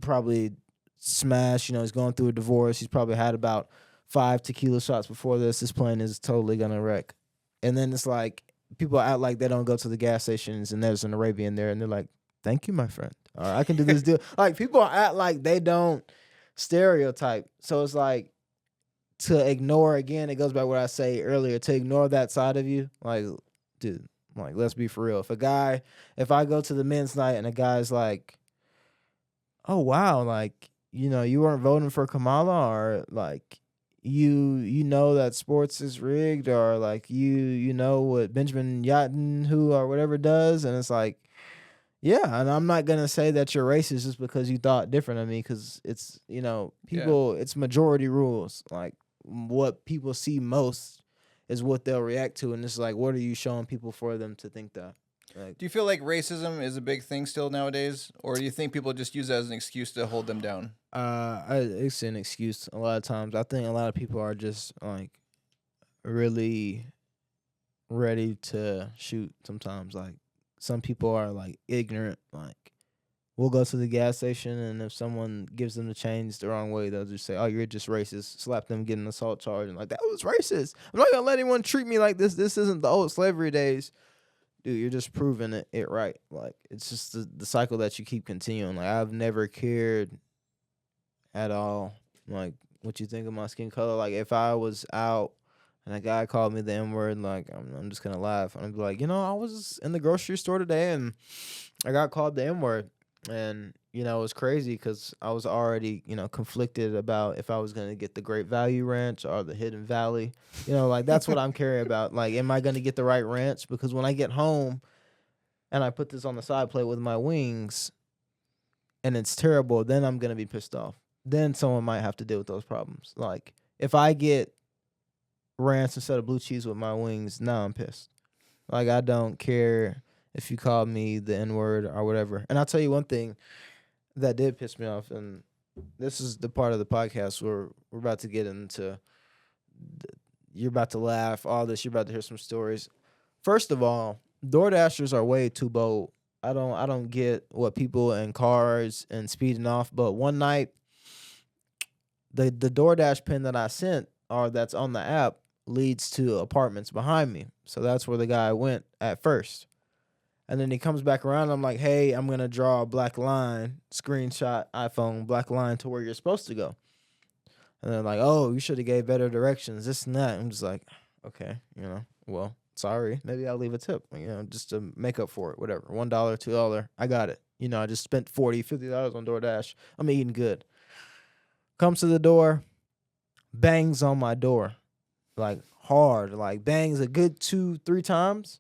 probably smashed. He's going through a divorce. He's probably had about 5 tequila shots before this. This plane is totally gonna wreck. And then it's like people act like they don't go to the gas stations and there's an Arabian there, and they're like, thank you, my friend. All right, I can do this deal. Like people act like they don't stereotype. So it's like to ignore, again, it goes back to what I say earlier, to ignore that side of you. Like, dude, like let's be for real. If I go to the men's night and a guy's like, oh wow, like, you weren't voting for Kamala, or like you know that sports is rigged, or like you know what Benjamin Netanyahu or whatever does, and it's like, yeah, and I'm not gonna say that you're racist just because you thought different of me, because it's people, it's majority rules. Like what people see most is what they'll react to, and it's like, what are you showing people for them to think that? Like, Do you feel like racism is a big thing still nowadays, or do you think people just use it as an excuse to hold them down? It's an excuse a lot of times. I think a lot of people are just like really ready to shoot sometimes. Like some people are like ignorant. Like we'll go to the gas station, and if someone gives them the change the wrong way, they'll just say, "Oh, you're just racist." Slap them, get an assault charge, and like, that was racist. I'm not gonna let anyone treat me like this. This isn't the old slavery days. Dude, you're just proving it right. Like, it's just the cycle that you keep continuing. Like, I've never cared at all, like, what you think of my skin color. Like, if I was out and a guy called me the N-word, like, I'm just gonna laugh. I'm be like, I was in the grocery store today and I got called the N-word. And, it was crazy because I was already, conflicted about if I was going to get the Great Value Ranch or the Hidden Valley. Like, that's what I'm caring about. Like, am I going to get the right ranch? Because when I get home and I put this on the side plate with my wings and it's terrible, then I'm going to be pissed off. Then someone might have to deal with those problems. Like, if I get ranch instead of blue cheese with my wings, now I'm pissed. Like, I don't care if you call me the N-word or whatever. And I'll tell you one thing that did piss me off, and this is the part of the podcast where we're about to get into, you're about to laugh, all this, you're about to hear some stories. First of all, DoorDashers are way too bold. I don't get what people in cars and speeding off, but one night, the DoorDash pin that I sent, or that's on the app, leads to apartments behind me. So that's where the guy went at first. And then he comes back around. I'm like, hey, I'm going to draw a black line, screenshot iPhone, black line to where you're supposed to go. And they're like, oh, you should have gave better directions, this and that. I'm just like, okay, well, sorry. Maybe I'll leave a tip, just to make up for it, whatever. $1, $2, I got it. I just spent $40, $50 on DoorDash. I'm eating good. Comes to the door, bangs on my door, like hard, like bangs a good 2-3 times.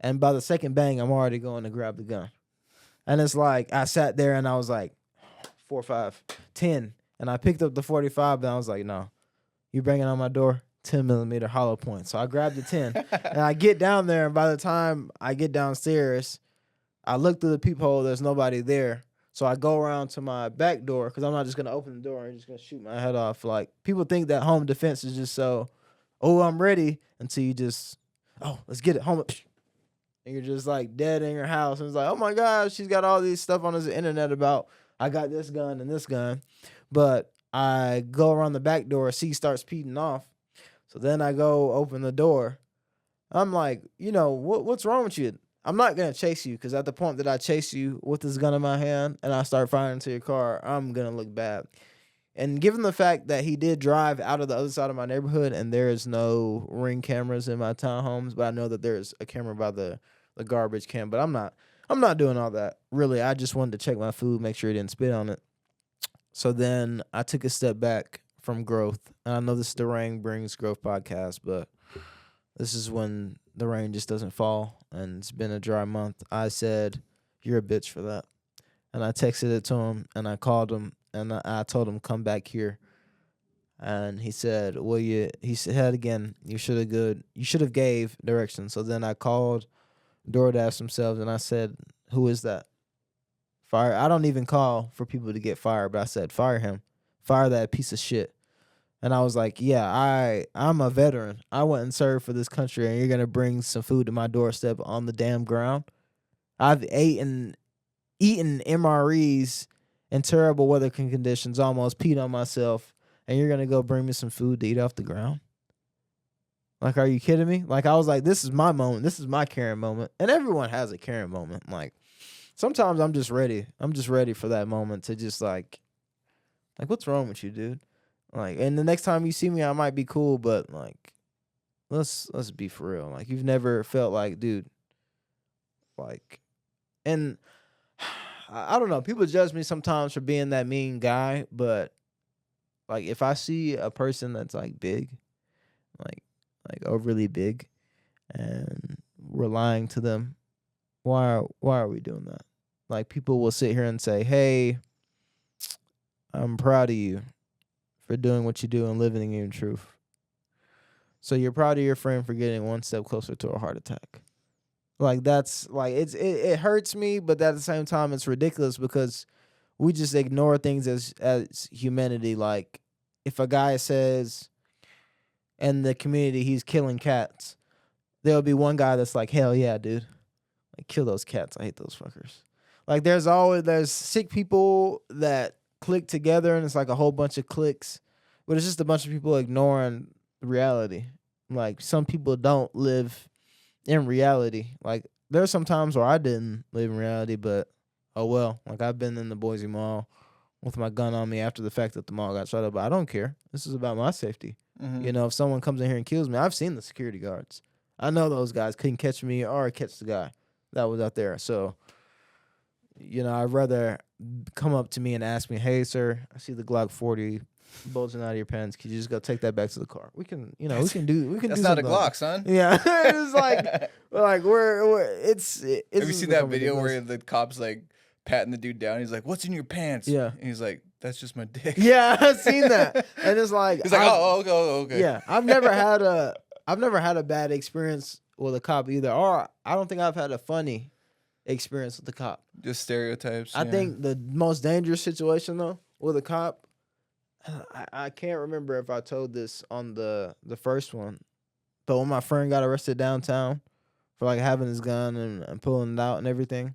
And by the second bang, I'm already going to grab the gun. And it's like, I sat there and I was like, 4, 5, 10. And I picked up the 45, and I was like, no, you banging on my door? 10 millimeter hollow point. So I grabbed the 10. And I get down there, and by the time I get downstairs, I look through the peephole, there's nobody there. So I go around to my back door, because I'm not just going to open the door and just going to shoot my head off. Like, people think that home defense is just so, oh, I'm ready, until you just, oh, let's get it, home. And you're just like dead in your house. And it's like, oh my gosh, she's got all these stuff on the internet about, I got this gun and this gun. But I go around the back door, C starts speeding off. So then I go open the door. I'm like, what's wrong with you? I'm not going to chase you, because at the point that I chase you with this gun in my hand and I start firing into your car, I'm going to look bad. And given the fact that he did drive out of the other side of my neighborhood, and there is no Ring cameras in my townhomes, but I know that there's a camera by the garbage can, but I'm not doing all that. Really, I just wanted to check my food, make sure he didn't spit on it. So then I took a step back from growth. And I know this is the Rain Brings Growth podcast, but this is when the rain just doesn't fall, and it's been a dry month. I said, you're a bitch for that. And I texted it to him, and I called him, and I told him, come back here. And he said, he said again, you should have gave directions. So then I called DoorDash themselves, and I said, who is that? Fire. I don't even call for people to get fired, but I said fire him, fire that piece of shit. And I was like, yeah, I'm a veteran. I went and served for this country, and you're gonna bring some food to my doorstep on the damn ground. I've eaten MREs in terrible weather conditions, almost peed on myself, and you're gonna go bring me some food to eat off the ground? Like, are you kidding me? Like, I was like, this is my moment. This is my Karen moment. And everyone has a Karen moment. Like, sometimes I'm just ready. I'm just ready for that moment to just like, what's wrong with you, dude? Like, and the next time you see me, I might be cool, but like, let's be for real. Like, you've never felt like, dude, like, and I don't know. People judge me sometimes for being that mean guy, but like, if I see a person that's like big, like overly big, and we're lying to them, why are we doing that? Like, people will sit here and say, "Hey, I'm proud of you for doing what you do and living in your truth." So you're proud of your friend for getting one step closer to a heart attack. Like, that's like, it hurts me, but at the same time it's ridiculous because we just ignore things as humanity. Like, if a guy says in the community he's killing cats, there'll be one guy that's like, "Hell yeah, dude. Like, kill those cats. I hate those fuckers." Like, there's sick people that click together, and it's like a whole bunch of cliques, but it's just a bunch of people ignoring reality. Like, some people don't live in reality. Like, there's some times where I didn't live in reality, but oh well. Like, I've been in the Boise Mall with my gun on me after the fact that the mall got shut up, but I don't care. This is about my safety. Mm-hmm. You know, if someone comes in here and kills me, I've seen the security guards. I know those guys couldn't catch me or catch the guy that was out there. So, you know, I'd rather come up to me and ask me, "Hey, sir, I see the Glock 40 bulging out of your pants. Could you just go take that back to the car? We can, you know, we can do That's do not a something Glock, like son. Yeah, it's like it's Have you seen that video where the cop's like patting the dude down? He's like, "What's in your pants?" Yeah. And he's like, "That's just my dick." Yeah, I've seen that, and it's like, he's like, "Oh, okay." Yeah, I've never had a bad experience with a cop either, or I don't think I've had a funny experience with the cop. Just stereotypes. I think the most dangerous situation though with a cop, I can't remember if I told this on the first one, but when my friend got arrested downtown for like having his gun and pulling it out and everything,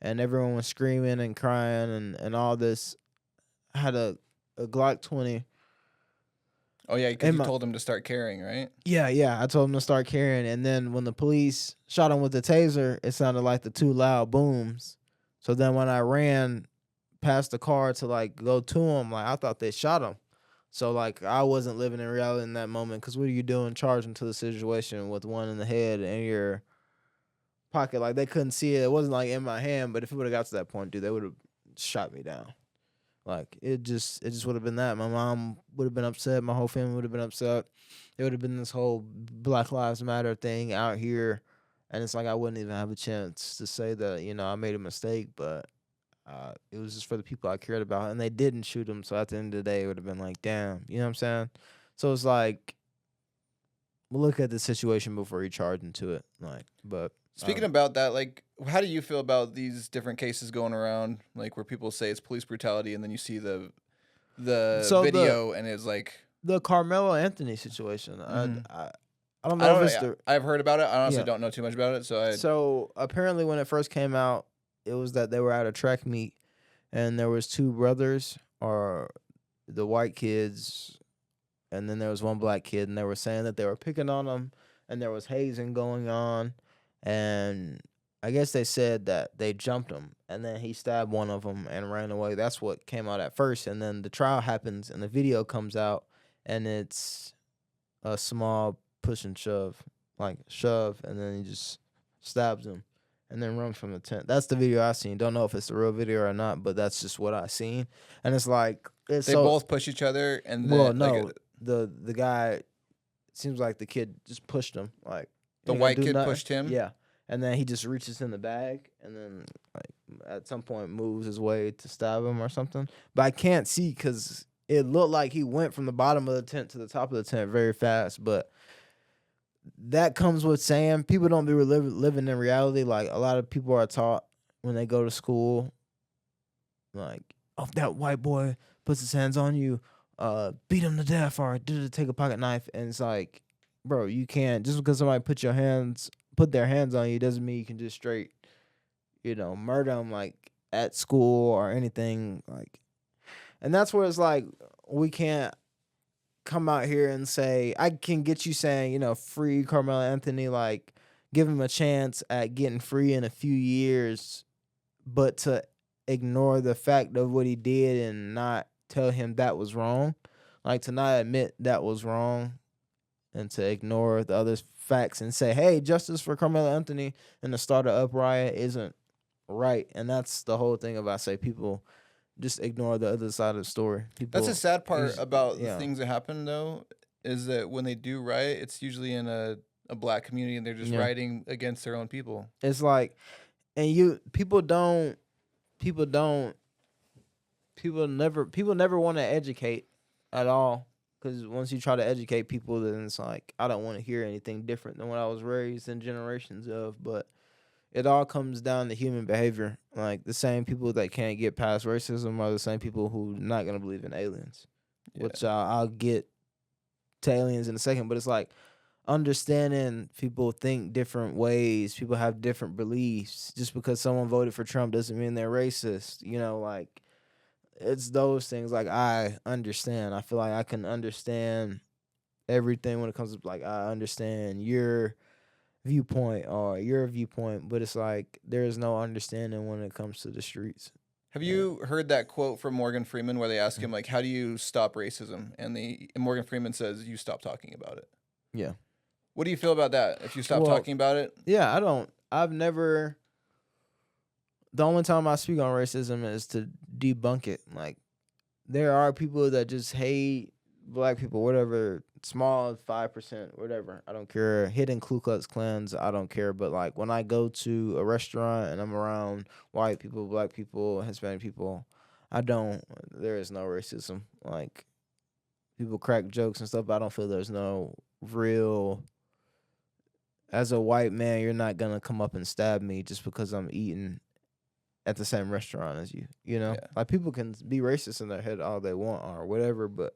and everyone was screaming and crying and all this, I had a Glock 20. Oh yeah, because you told him to start carrying, right? Yeah. I told him to start carrying, and then when the police shot him with the taser, it sounded like the two loud booms. So then when I ran past the car to like go to him, like I thought they shot him. So like I wasn't living in reality in that moment, because what are you doing charging to the situation with one in the head and your pocket? Like, they couldn't see it. It wasn't like in my hand, but if it would have got to that point, dude, they would have shot me down. Like, it just would have been that. My mom would have been upset. My whole family would have been upset. It would have been this whole Black Lives Matter thing out here. And it's like I wouldn't even have a chance to say that, you know, I made a mistake, but it was just for the people I cared about. And they didn't shoot him. So at the end of the day, it would have been like, damn, you know what I'm saying? So it's like, look at the situation before you charge into it. Like, but speaking about that, like, how do you feel about these different cases going around, like where people say it's police brutality, and then you see the video and it's like the Carmelo Anthony situation? Mm-hmm. I don't know if it's I've heard about it. I honestly don't know too much about it. So apparently when it first came out, it was that they were at a track meet, and there was two brothers, or the white kids, and then there was one black kid, and they were saying that they were picking on them, and there was hazing going on. And I guess they said that they jumped him, and then he stabbed one of them and ran away. That's what came out at first. And then the trial happens, and the video comes out, and it's a small push and shove, like shove, and then he just stabs him and then runs from the tent. That's the video I seen. Don't know if it's the real video or not, but that's just what I seen. And it's like, they both push each other, and then, well, no, the guy, seems like the kid just pushed him, like. The white kid pushed him? Yeah. And then he just reaches in the bag and then, like, at some point moves his way to stab him or something. But I can't see because it looked like he went from the bottom of the tent to the top of the tent very fast. But that comes with saying people don't be living in reality. Like, a lot of people are taught when they go to school Like, if that white boy puts his hands on you, beat him to death, or take a pocket knife. And it's like, bro, you can't, just because somebody put their hands on you doesn't mean you can just straight, murder them like at school or anything. Like, and that's where it's like, we can't come out here and say, I can get you saying, free Carmelo Anthony, like, give him a chance at getting free in a few years, but to ignore the fact of what he did and not tell him that was wrong, like to not admit that was wrong, and to ignore the other facts and say, hey, justice for Carmelo Anthony and to start an up riot isn't right. And that's the whole thing about, say, people just ignore the other side of the story. That's the sad part about the yeah. things that happen, though, is that when they do riot, it's usually in a black community, and they're just rioting against their own people. It's like, and people never want to educate at all, because once you try to educate people, then it's like, I don't want to hear anything different than what I was raised in generations of. But it all comes down to human behavior. Like, the same people that can't get past racism are the same people who not gonna believe in aliens, which I'll get to aliens in a second. But it's like, understanding people think different ways, people have different beliefs. Just because someone voted for Trump doesn't mean they're racist. Like, it's those things. Like, I understand. I feel like I can understand everything when it comes to, like, I understand your viewpoint or your viewpoint, but it's like there is no understanding when it comes to the streets. Have you heard that quote from Morgan Freeman where they ask him, like, how do you stop racism? And Morgan Freeman says, you stop talking about it. Yeah. What do you feel about that? If you stop talking about it? Yeah, the only time I speak on racism is to debunk it. Like, there are people that just hate black people, whatever, small 5%, whatever. I don't care. Hidden Ku Klux Klans, I don't care. But like, when I go to a restaurant and I'm around white people, black people, Hispanic people, there is no racism. Like, people crack jokes and stuff, but I don't feel there's no real. As a white man, you're not gonna come up and stab me just because I'm eating at the same restaurant as you. Yeah. Like, people can be racist in their head all they want or whatever, but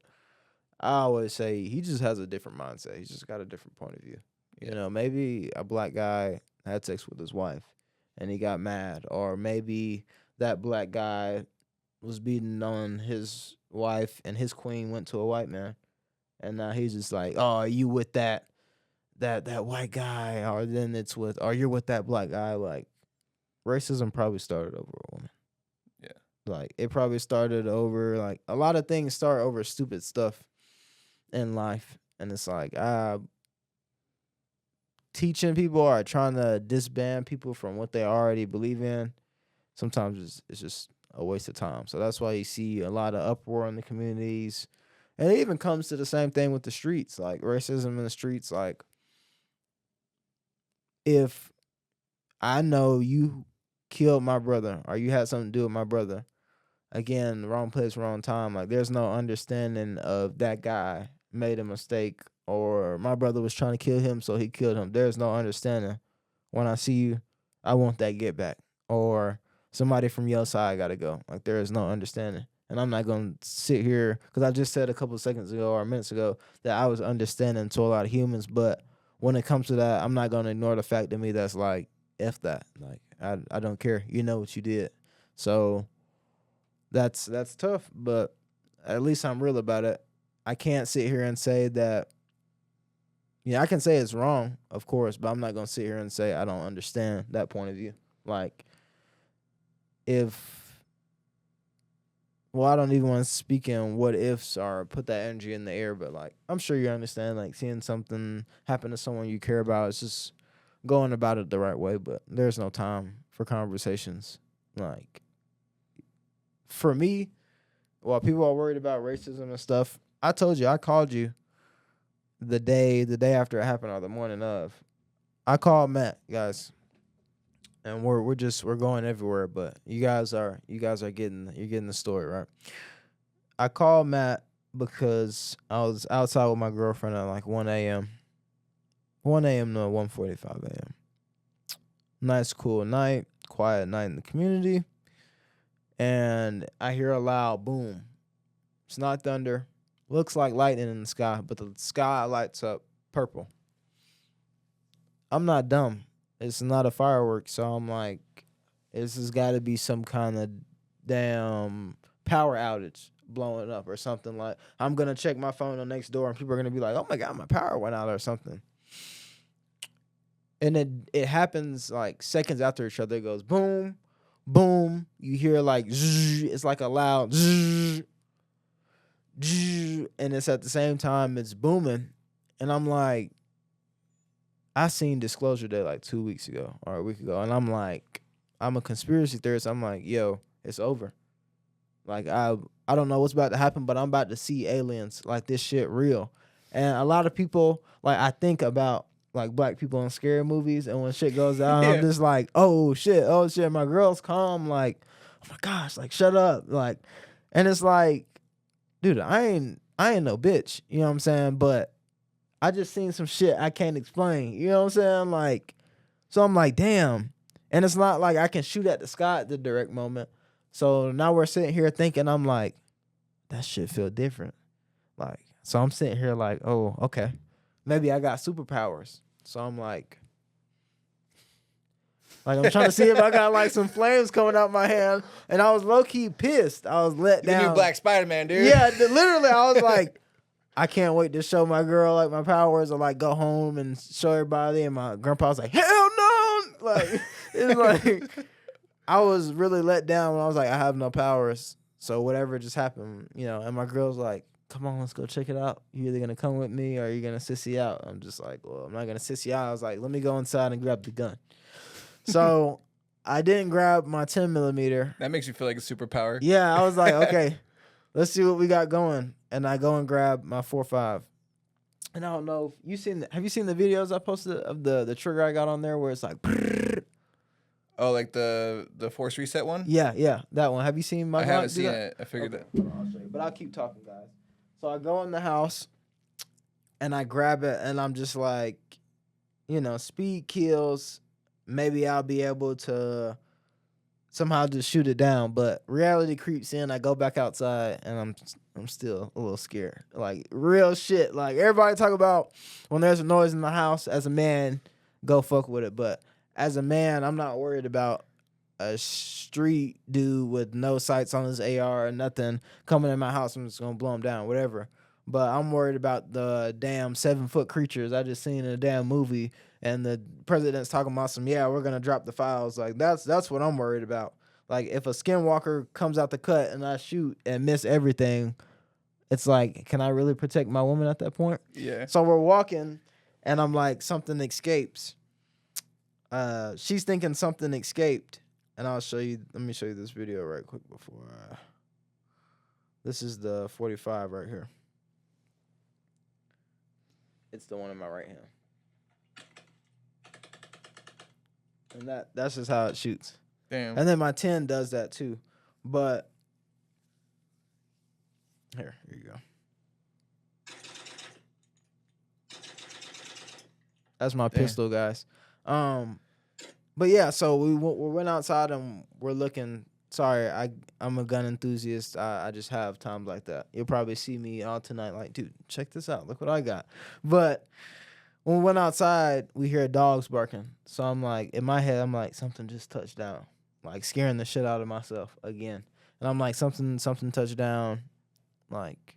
I always say he just has a different mindset. He's just got a different point of view. Maybe a black guy had sex with his wife and he got mad, or maybe that black guy was beating on his wife and his queen went to a white man, and now he's just like, oh, are you with that white guy, or then it's with, or you're with that black guy. Like, racism probably started over a woman. Yeah. Like, it probably started over, like, a lot of things start over stupid stuff in life. And it's like, teaching people or trying to disband people from what they already believe in, sometimes it's just a waste of time. So that's why you see a lot of uproar in the communities. And it even comes to the same thing with the streets, like racism in the streets. Like, if I know you killed my brother or you had something to do with my brother, again, wrong place, wrong time. Like, there's no understanding of that guy made a mistake, or my brother was trying to kill him, so he killed him. There's no understanding. When I see you, I want that get back. Or somebody from your side got to go. Like, there is no understanding. And I'm not going to sit here, because I just said a couple of seconds ago or minutes ago that I was understanding to a lot of humans. But when it comes to that, I'm not going to ignore the fact of me that's like, F that. Like, I don't care. You know what you did. So that's tough, but at least I'm real about it. I can't sit here and say that, I can say it's wrong, of course, but I'm not going to sit here and say I don't understand that point of view. Like, I don't even want to speak in what ifs or put that energy in the air, but like, I'm sure you understand, like, seeing something happen to someone you care about, it's just going about it the right way, but there's no time for conversations. Like, for me, while people are worried about racism and stuff, I told you, I called you the day after it happened or the morning of. I called Matt, guys, and we're going everywhere, but you guys are getting the story, right? I called Matt because I was outside with my girlfriend at like 1 a.m. 1 a.m. to 1:45 a.m. Nice, cool night, quiet night in the community. and I hear a loud boom. It's not thunder. Looks like lightning in the sky, but the sky lights up purple. I'm not dumb. It's not a firework, so I'm like, this has got to be some kind of damn power outage blowing up or something. Like, I'm going to check my phone on next door, and people are going to be like, oh, my God, my power went out or something. And it happens, like, seconds after each other. It goes boom, boom. You hear, like, zzz, it's like a loud zzz, zzz, and it's at the same time it's booming. And I'm like, I seen Disclosure Day like 2 weeks ago or a week ago, and I'm like, I'm a conspiracy theorist. I'm like, yo, it's over. Like, I don't know what's about to happen, but I'm about to see aliens. Like, this shit real. And a lot of people, like, I think about like black people in scary movies, and when shit goes down, I'm just like, oh shit. My girl's calm, like, oh my gosh, like, shut up, like, and it's like, dude, I ain't no bitch, you know what I'm saying? But I just seen some shit I can't explain, you know what I'm saying? Like, so I'm like, damn. And it's not like I can shoot at the sky at the direct moment. So now we're sitting here thinking, I'm like, that shit feel different. Like, so I'm sitting here like, oh, okay, maybe I got superpowers. So I'm like I'm trying to see if I got like some flames coming out my hand. And I was low key pissed. I was let down. The new Black Spider-Man, dude. Yeah, literally, I was like, I can't wait to show my girl like my powers, or like go home and show everybody. And my grandpa was like, hell no! Like, it's like, I was really let down when I was like, I have no powers. So whatever just happened, you know. And my girl's like, come on, let's go check it out. You're either gonna come with me or you're gonna sissy out. I'm just like, well, I'm not gonna sissy out. I was like, let me go inside and grab the gun. So I didn't grab my 10 millimeter. That makes you feel like a superpower. Yeah, I was like, okay, let's see what we got going. And I go and grab my 4.5. And I don't know if have you seen the videos I posted of the trigger I got on there where it's like, brrr. Oh, like the force reset one? Yeah, that one. Have you seen my? I haven't seen it. I figured that. I'll show you, but I'll keep talking, guys. So I go in the house and I grab it, and I'm just like, you know, speed kills. Maybe I'll be able to somehow just shoot it down. But reality creeps in. I go back outside, and I'm still a little scared. Like, real shit. Like, everybody talk about when there's a noise in the house, as a man, go fuck with it. But as a man, I'm not worried about a street dude with no sights on his AR or nothing coming in my house. I'm just gonna blow him down, whatever. But I'm worried about the damn 7-foot creatures I just seen in a damn movie, and the president's talking about some, yeah, we're gonna drop the files. Like, that's what I'm worried about. Like, if a skinwalker comes out the cut and I shoot and miss everything, it's like, can I really protect my woman at that point? Yeah. So we're walking, and I'm like, something escapes. She's thinking something escaped, and I'll show you. Let me show you this video right quick before. This is the 45 right here. It's the one in my right hand, and that's just how it shoots. Damn. And then my 10 does that too, but here you go. That's my pistol, guys. But yeah, so we went outside and we're looking. Sorry, I'm a gun enthusiast. I just have times like that. You'll probably see me all tonight like, dude, check this out. Look what I got. But when we went outside, we hear dogs barking. So I'm like, in my head, I'm like, something just touched down. Like, scaring the shit out of myself again. And I'm like, something touched down. Like,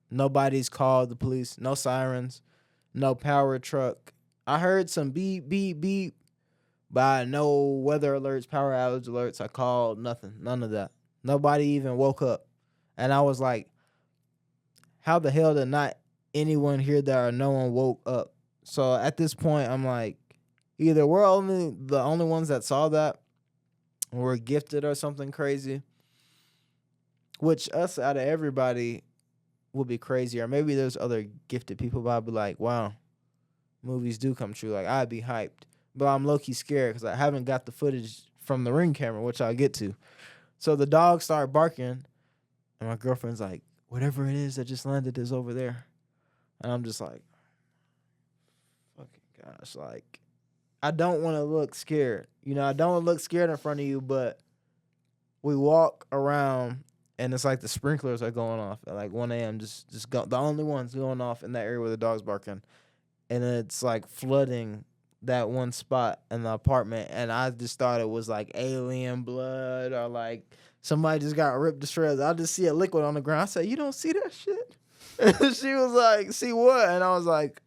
nobody's called the police. No sirens. No power truck. I heard some beep, beep, beep. But I know weather alerts, power outage alerts. I called nothing. None of that. Nobody even woke up. And I was like, how the hell did not anyone hear that or no one woke up? So at this point, I'm like, either we're the only ones that saw that, or we're gifted or something crazy. Which us out of everybody would be crazy. Or maybe there's other gifted people, but I'd be like, wow, movies do come true. Like, I'd be hyped. But I'm low-key scared because I haven't got the footage from the Ring camera, which I'll get to. So the dogs start barking, and my girlfriend's like, whatever it is that just landed is over there. And I'm just like, fucking gosh, like, I don't want to look scared. You know, I don't want to look scared in front of you, but we walk around, and it's like the sprinklers are going off at like 1 a.m. Just go, the only ones going off in that area where the dog's barking, and it's like flooding that one spot in the apartment. And I just thought it was like alien blood or like somebody just got ripped to shreds. I just see a liquid on the ground. I said, "You don't see that shit?" And she was like, "See what?" And I was like,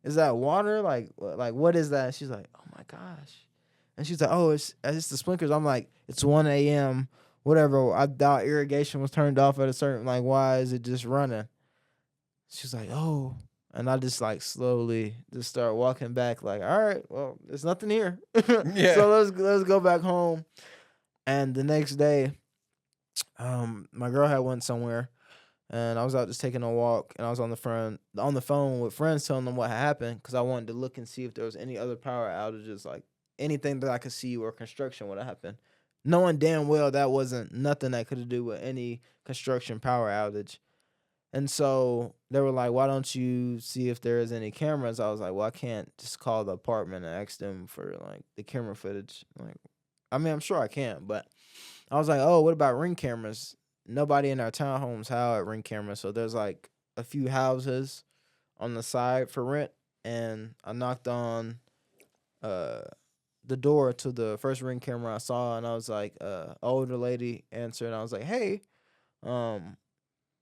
"Is that water? Like what is that?" And she's like, "Oh my gosh." And she's like, "Oh, it's the sprinklers." I'm like, "It's 1 a.m. Whatever. I doubt irrigation was turned off at a certain, like, why is it just running?" She's like, "Oh." And I just like slowly just start walking back like, "All right, well, there's nothing here." Yeah. So let's go back home. And the next day, my girl had went somewhere, and I was out just taking a walk, and I was on the phone with friends telling them what had happened because I wanted to look and see if there was any other power outages, like anything that I could see where construction would have happened, knowing damn well that wasn't nothing that could have to do with any construction power outage. And so they were like, "Why don't you see if there is any cameras?" I was like, "Well, I can't just call the apartment and ask them for like the camera footage." Like, I mean, I'm sure I can, but I was like, "Oh, what about Ring cameras?" Nobody in our townhomes had Ring cameras, so there's like a few houses on the side for rent. And I knocked on the door to the first Ring camera I saw, and I was like, older lady answered, and I was like, "Hey,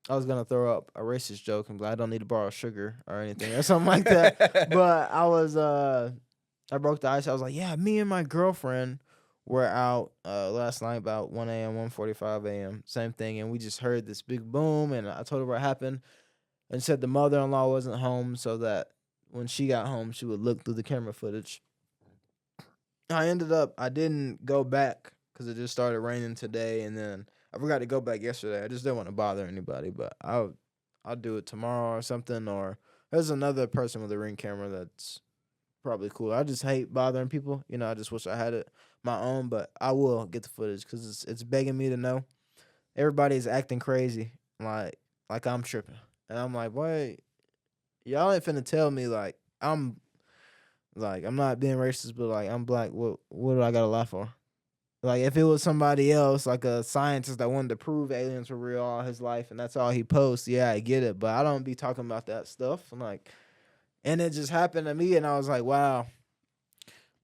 I was gonna throw up a racist joke and be like, I don't need to borrow sugar or anything or something like that." But I broke the ice. I was like, "Yeah, me and my girlfriend were out last night about 1 a.m., 1:45 a.m., same thing, and we just heard this big boom." And I told her what happened, and said the mother-in-law wasn't home, so that when she got home, she would look through the camera footage. I didn't go back because it just started raining today, and then I forgot to go back yesterday. I just didn't want to bother anybody, but I'll do it tomorrow or something. Or there's another person with a Ring camera that's probably cool. I just hate bothering people. I just wish I had it my own, but I will get the footage because it's begging me to know. Everybody's acting crazy, like I'm tripping, and I'm like, "Boy, y'all ain't finna tell me I'm I'm not being racist, but like I'm black. What do I gotta lie for?" Like, if it was somebody else, like a scientist that wanted to prove aliens were real all his life, and that's all he posts, yeah, I get it. But I don't be talking about that stuff. I'm like, and it just happened to me, and I was like, wow,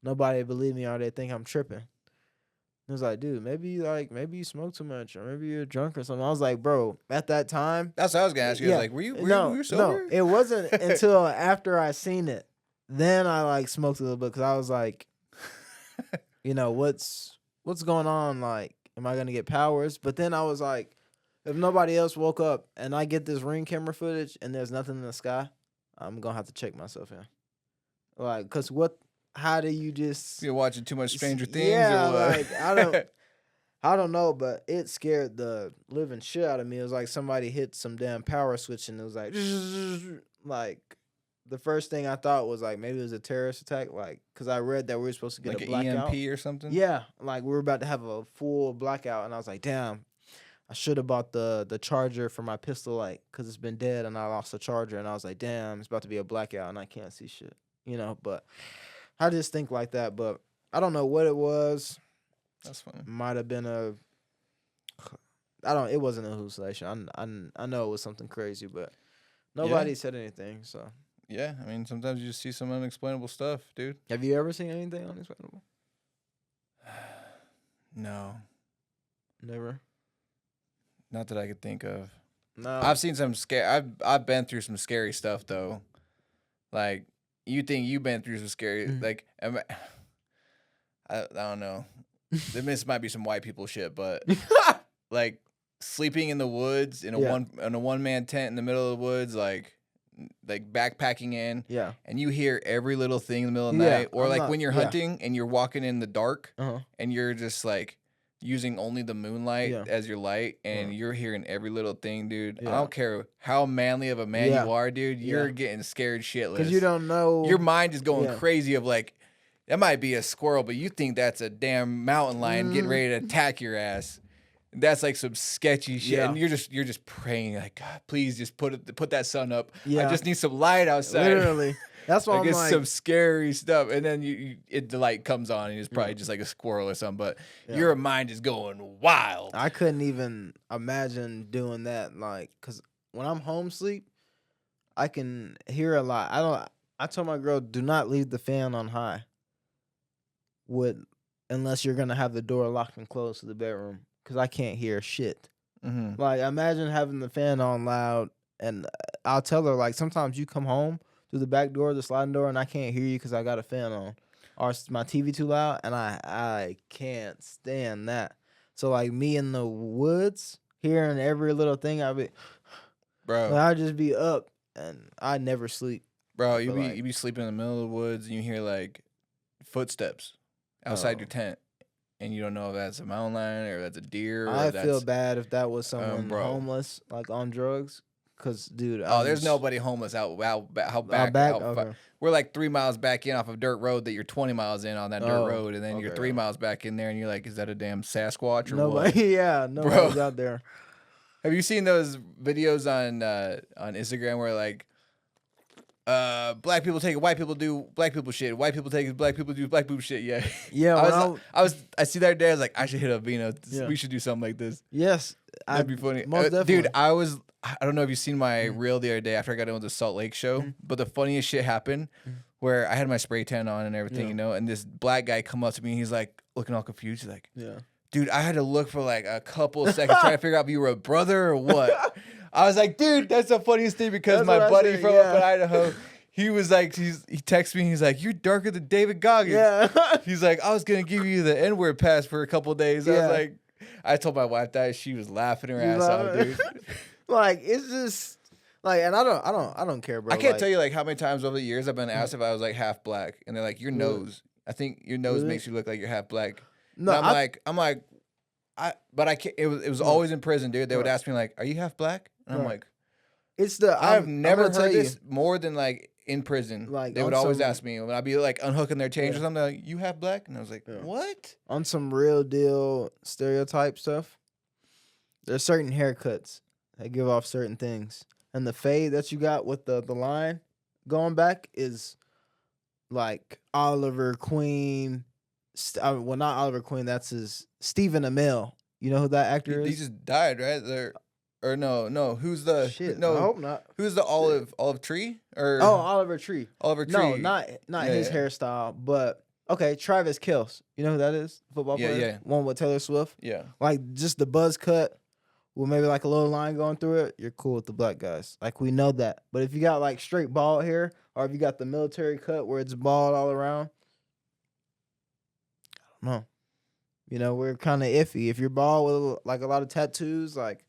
nobody believe me, or they think I'm tripping. It was like, dude, maybe you smoke too much, or maybe you're drunk or something. I was like, bro, at that time, That's what I was gonna ask you. I was like, were you sober? no, it wasn't until after I seen it. Then I like smoked a little bit because I was like, what's going on? Like, am I gonna get powers? But then I was like, if nobody else woke up and I get this Ring camera footage and there's nothing in the sky, I'm gonna have to check myself in. Like, cause how do you just? You're watching too much Stranger Things, Yeah, or what? like I don't know, but it scared the living shit out of me. It was like somebody hit some damn power switch and it was like, like. The first thing I thought was like maybe it was a terrorist attack, like because I read that we were supposed to get like a an blackout. EMP or something. Yeah, like we were about to have a full blackout, and I was like, damn, I should have bought the charger for my pistol, like because it's been dead, and I lost the charger, and I was like, damn, it's about to be a blackout, and I can't see shit, But I just think like that, but I don't know what it was. That's funny. Might have been It wasn't a hallucination. I know it was something crazy, but nobody said anything, so. Yeah, I mean, sometimes you just see some unexplainable stuff, dude. Have you ever seen anything unexplainable? No. Never? Not that I could think of. No. I've seen some I've been through some scary stuff, though. Like, you think you've been through some scary... Like, I don't know. This might be some white people shit, but... like, sleeping in the woods in a one-man tent in the middle of the woods, like backpacking in, and you hear every little thing in the middle of the night, or when you're hunting and you're walking in the dark, and you're just like using only the moonlight as your light, and you're hearing every little thing, dude. I don't care how manly of a man you are, dude. You're getting scared shitless because you don't know. Your mind is going crazy of like, that might be a squirrel, but you think that's a damn mountain lion getting ready to attack your ass. That's like some sketchy shit, and you're just praying like, God, please just put that sun up. I just need some light outside. Literally, That's why like I'm it's like, some scary stuff, and then the light comes on, and it's probably just like a squirrel or something. But your mind is going wild. I couldn't even imagine doing that. Like, cause when I'm home sleep, I can hear a lot. I told my girl, do not leave the fan on high. Unless you're gonna have the door locked and closed to the bedroom, cause I can't hear shit. Mm-hmm. Like, imagine having the fan on loud, and I'll tell her like sometimes you come home through the back door, the sliding door, and I can't hear you because I got a fan on, or my TV too loud, and I can't stand that. So like me in the woods, hearing every little thing, I'd just be up, and I never sleep. Bro, you be sleeping in the middle of the woods, and you hear like footsteps outside your tent. And you don't know if that's a mountain lion or that's a deer. I feel bad if that was someone homeless, like on drugs. Cause, dude, there's nobody homeless out back. Okay. We're like 3 miles back in off of dirt road that you're 20 miles in on that dirt road, and then you're 3 miles back in there, and you're like, is that a damn Sasquatch or what? Yeah, nobody's out there. Have you seen those videos on Instagram where like black people take it, white people do black people shit, white people take it, black people do black people shit? Yeah. Yeah. I see that today. I was like, I should hit up Vino. Yeah. We should do something like this. Yes. That'd be funny. Most definitely. Dude, I don't know if you've seen my reel the other day after I got in with the Salt Lake show, but the funniest shit happened where I had my spray tan on and everything, you know, and this black guy come up to me and he's like looking all confused. He's like, dude, I had to look for like a couple seconds trying to figure out if you were a brother or what. I was like, dude, that's the funniest thing because my buddy from up in Idaho, he was like, he texted me, he's like, you're darker than David Goggins. Yeah. He's like, I was going to give you the N-word pass for a couple of days. I was like, I told my wife that, she was laughing her ass off, dude. Like, it's just like, and I don't care, bro. I can't tell you like how many times over the years I've been asked if I was like half black, and they're like, your nose. I think your nose makes you look like you're half black. No, I'm like, but I can't. It was always in prison, dude. They would ask me like, are you half black? And I'm like, I've never heard this more than like in prison. Like they would always ask me when I'd be like unhooking their chains or something. Like, you half black? And I was like, what? On some real deal stereotype stuff, there's certain haircuts that give off certain things, and the fade that you got with the line going back is like Oliver Queen. Well, not Oliver Queen. That's his Stephen Amell. You know who that actor is? He just died, right? Or no. Who's the shit? No, I hope not. Who's the olive tree? Or Oliver Tree. Oliver Tree. No, not his hairstyle, but okay. Travis Kelce. You know who that is? Football player. Yeah. One with Taylor Swift. Yeah. Like just the buzz cut with maybe like a little line going through it. You're cool with the black guys. Like we know that. But if you got like straight bald hair, or if you got the military cut where it's bald all around, I don't know. You know, we're kind of iffy. If you're bald with like a lot of tattoos, like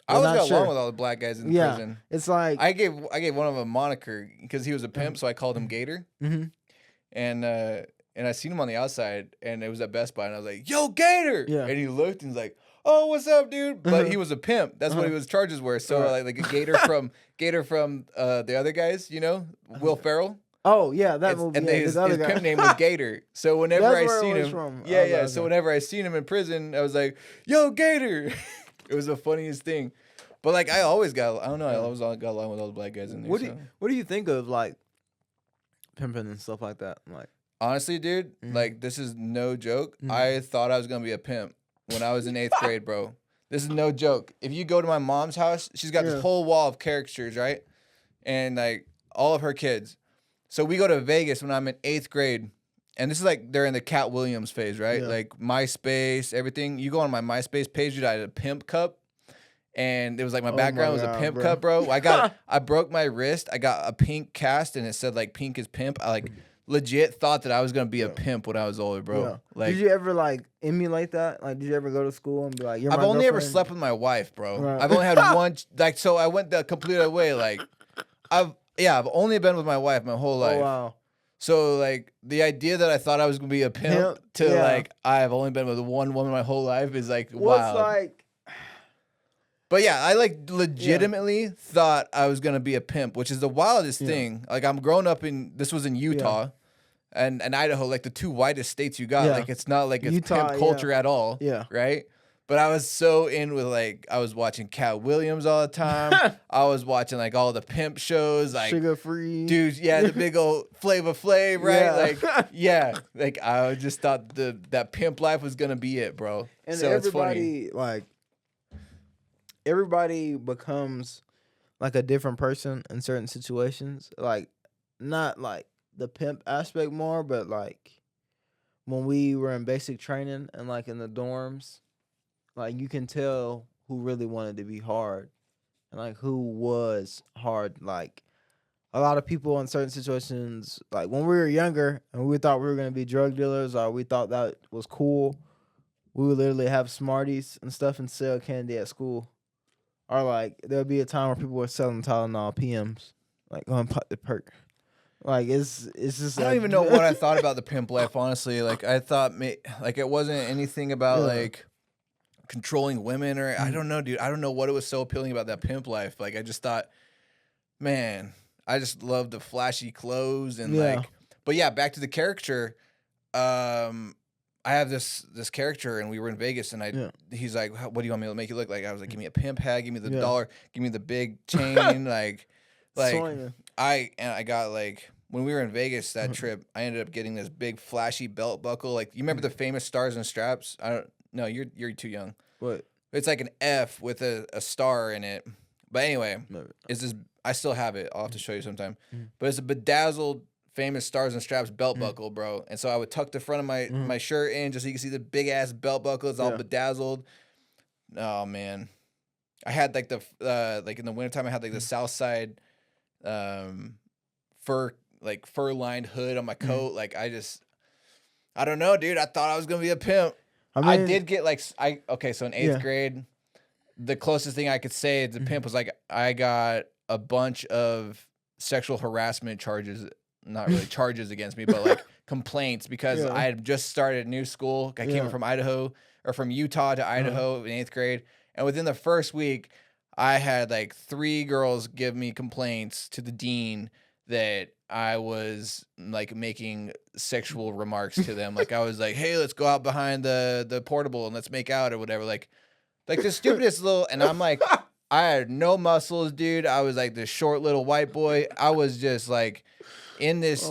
I always got along with all the black guys in prison. It's like I gave one of them a moniker because he was a pimp, so I called him Gator. Mm-hmm. And I seen him on the outside, and it was at Best Buy, and I was like, "Yo, Gator!" Yeah. And he looked and he's like, "Oh, what's up, dude?" But he was a pimp. That's what his charges were. So like a Gator from the other guys, you know, Will Ferrell. Oh yeah, that movie. And his pimp name was Gator. So whenever I seen him, So whenever I seen him in prison, I was like, "Yo, Gator!" It was the funniest thing. But like I always got along with all the black guys in there. What do you think of like pimping and stuff like that? Like honestly, dude, like this is no joke. I thought I was gonna be a pimp when I was in 8th grade, bro. This is no joke. If you go to my mom's house, she's got this whole wall of caricatures, right? And like all of her kids. So we go to Vegas when I'm in 8th grade. And this is like they're in the Cat Williams phase, right? Yeah. Like MySpace, everything. You go on my MySpace page, dude, I had a pimp cup. And it was like my background was a pimp cup, bro. I broke my wrist. I got a pink cast and it said like pink is pimp. I like legit thought that I was gonna be a pimp when I was older, bro. Yeah. Like, did you ever like emulate that? Like, did you ever go to school and be like, "You're my I've only girlfriend?" ever slept with my wife, bro. Right. I've only had one. Like, so I went the complete other way. Like, I've only been with my wife my whole life. Oh wow. So like the idea that I thought I was gonna be a pimp to like I've only been with one woman my whole life is like wild. Like. But yeah, I like legitimately thought I was gonna be a pimp, which is the wildest thing. Like I'm growing up this was in Utah and Idaho, like the two whitest states you got. Like it's not like it's Utah, pimp culture at all. Yeah. Right? But I was so in with like I was watching Cat Williams all the time. I was watching like all the pimp shows, like Sugar Free, dude. Yeah, the big old Flava Flav, right? Yeah. Like like I just thought that pimp life was gonna be it, bro. And so it's funny. everybody like everybody becomes like a different person in certain situations. Like not like the pimp aspect more, but like when we were in basic training and like in the dorms, like you can tell who really wanted to be hard and like who was hard. Like a lot of people in certain situations, like when we were younger and we thought we were gonna be drug dealers or we thought that was cool, we would literally have Smarties and stuff and sell candy at school. Or like there'll be a time where people were selling Tylenol PMs, like going pop the perk. Like it's just I don't even know what I thought about the pimp life, honestly. Like I thought, like it wasn't anything about like controlling women or I don't know, dude. I don't know what it was so appealing about that pimp life. Like I just thought, man, I just love the flashy clothes and like. But yeah, back to the caricature. I have this character and we were in Vegas and he's like, what do you want me to make you look like? I was like, give me a pimp hat, give me the dollar, give me the big chain, like I got like when we were in Vegas that trip, I ended up getting this big flashy belt buckle. Like you remember the famous stars and straps? I don't know, you're too young. What? It's like an F with a star in it. But anyway, it's this I still have it. I'll have to show you sometime. But it's a bedazzled famous stars and straps belt buckle, bro. And so I would tuck the front of my shirt in just so you can see the big ass belt buckle. It's all bedazzled. Oh man. I had like the like in the wintertime I had like the South Side fur lined hood on my coat. Like I don't know, dude. I thought I was gonna be a pimp. I did get like so in 8th grade, the closest thing I could say to pimp was like I got a bunch of sexual harassment charges. Not really charges against me, but like complaints because I had just started new school. I came from Idaho or from Utah to Idaho in 8th grade. And within the first week, I had like 3 girls give me complaints to the dean that I was like making sexual remarks to them. Like I was like, hey, let's go out behind the portable and let's make out or whatever. Like the stupidest little, and I'm like, I had no muscles, dude. I was like this short little white boy. I was just like, in this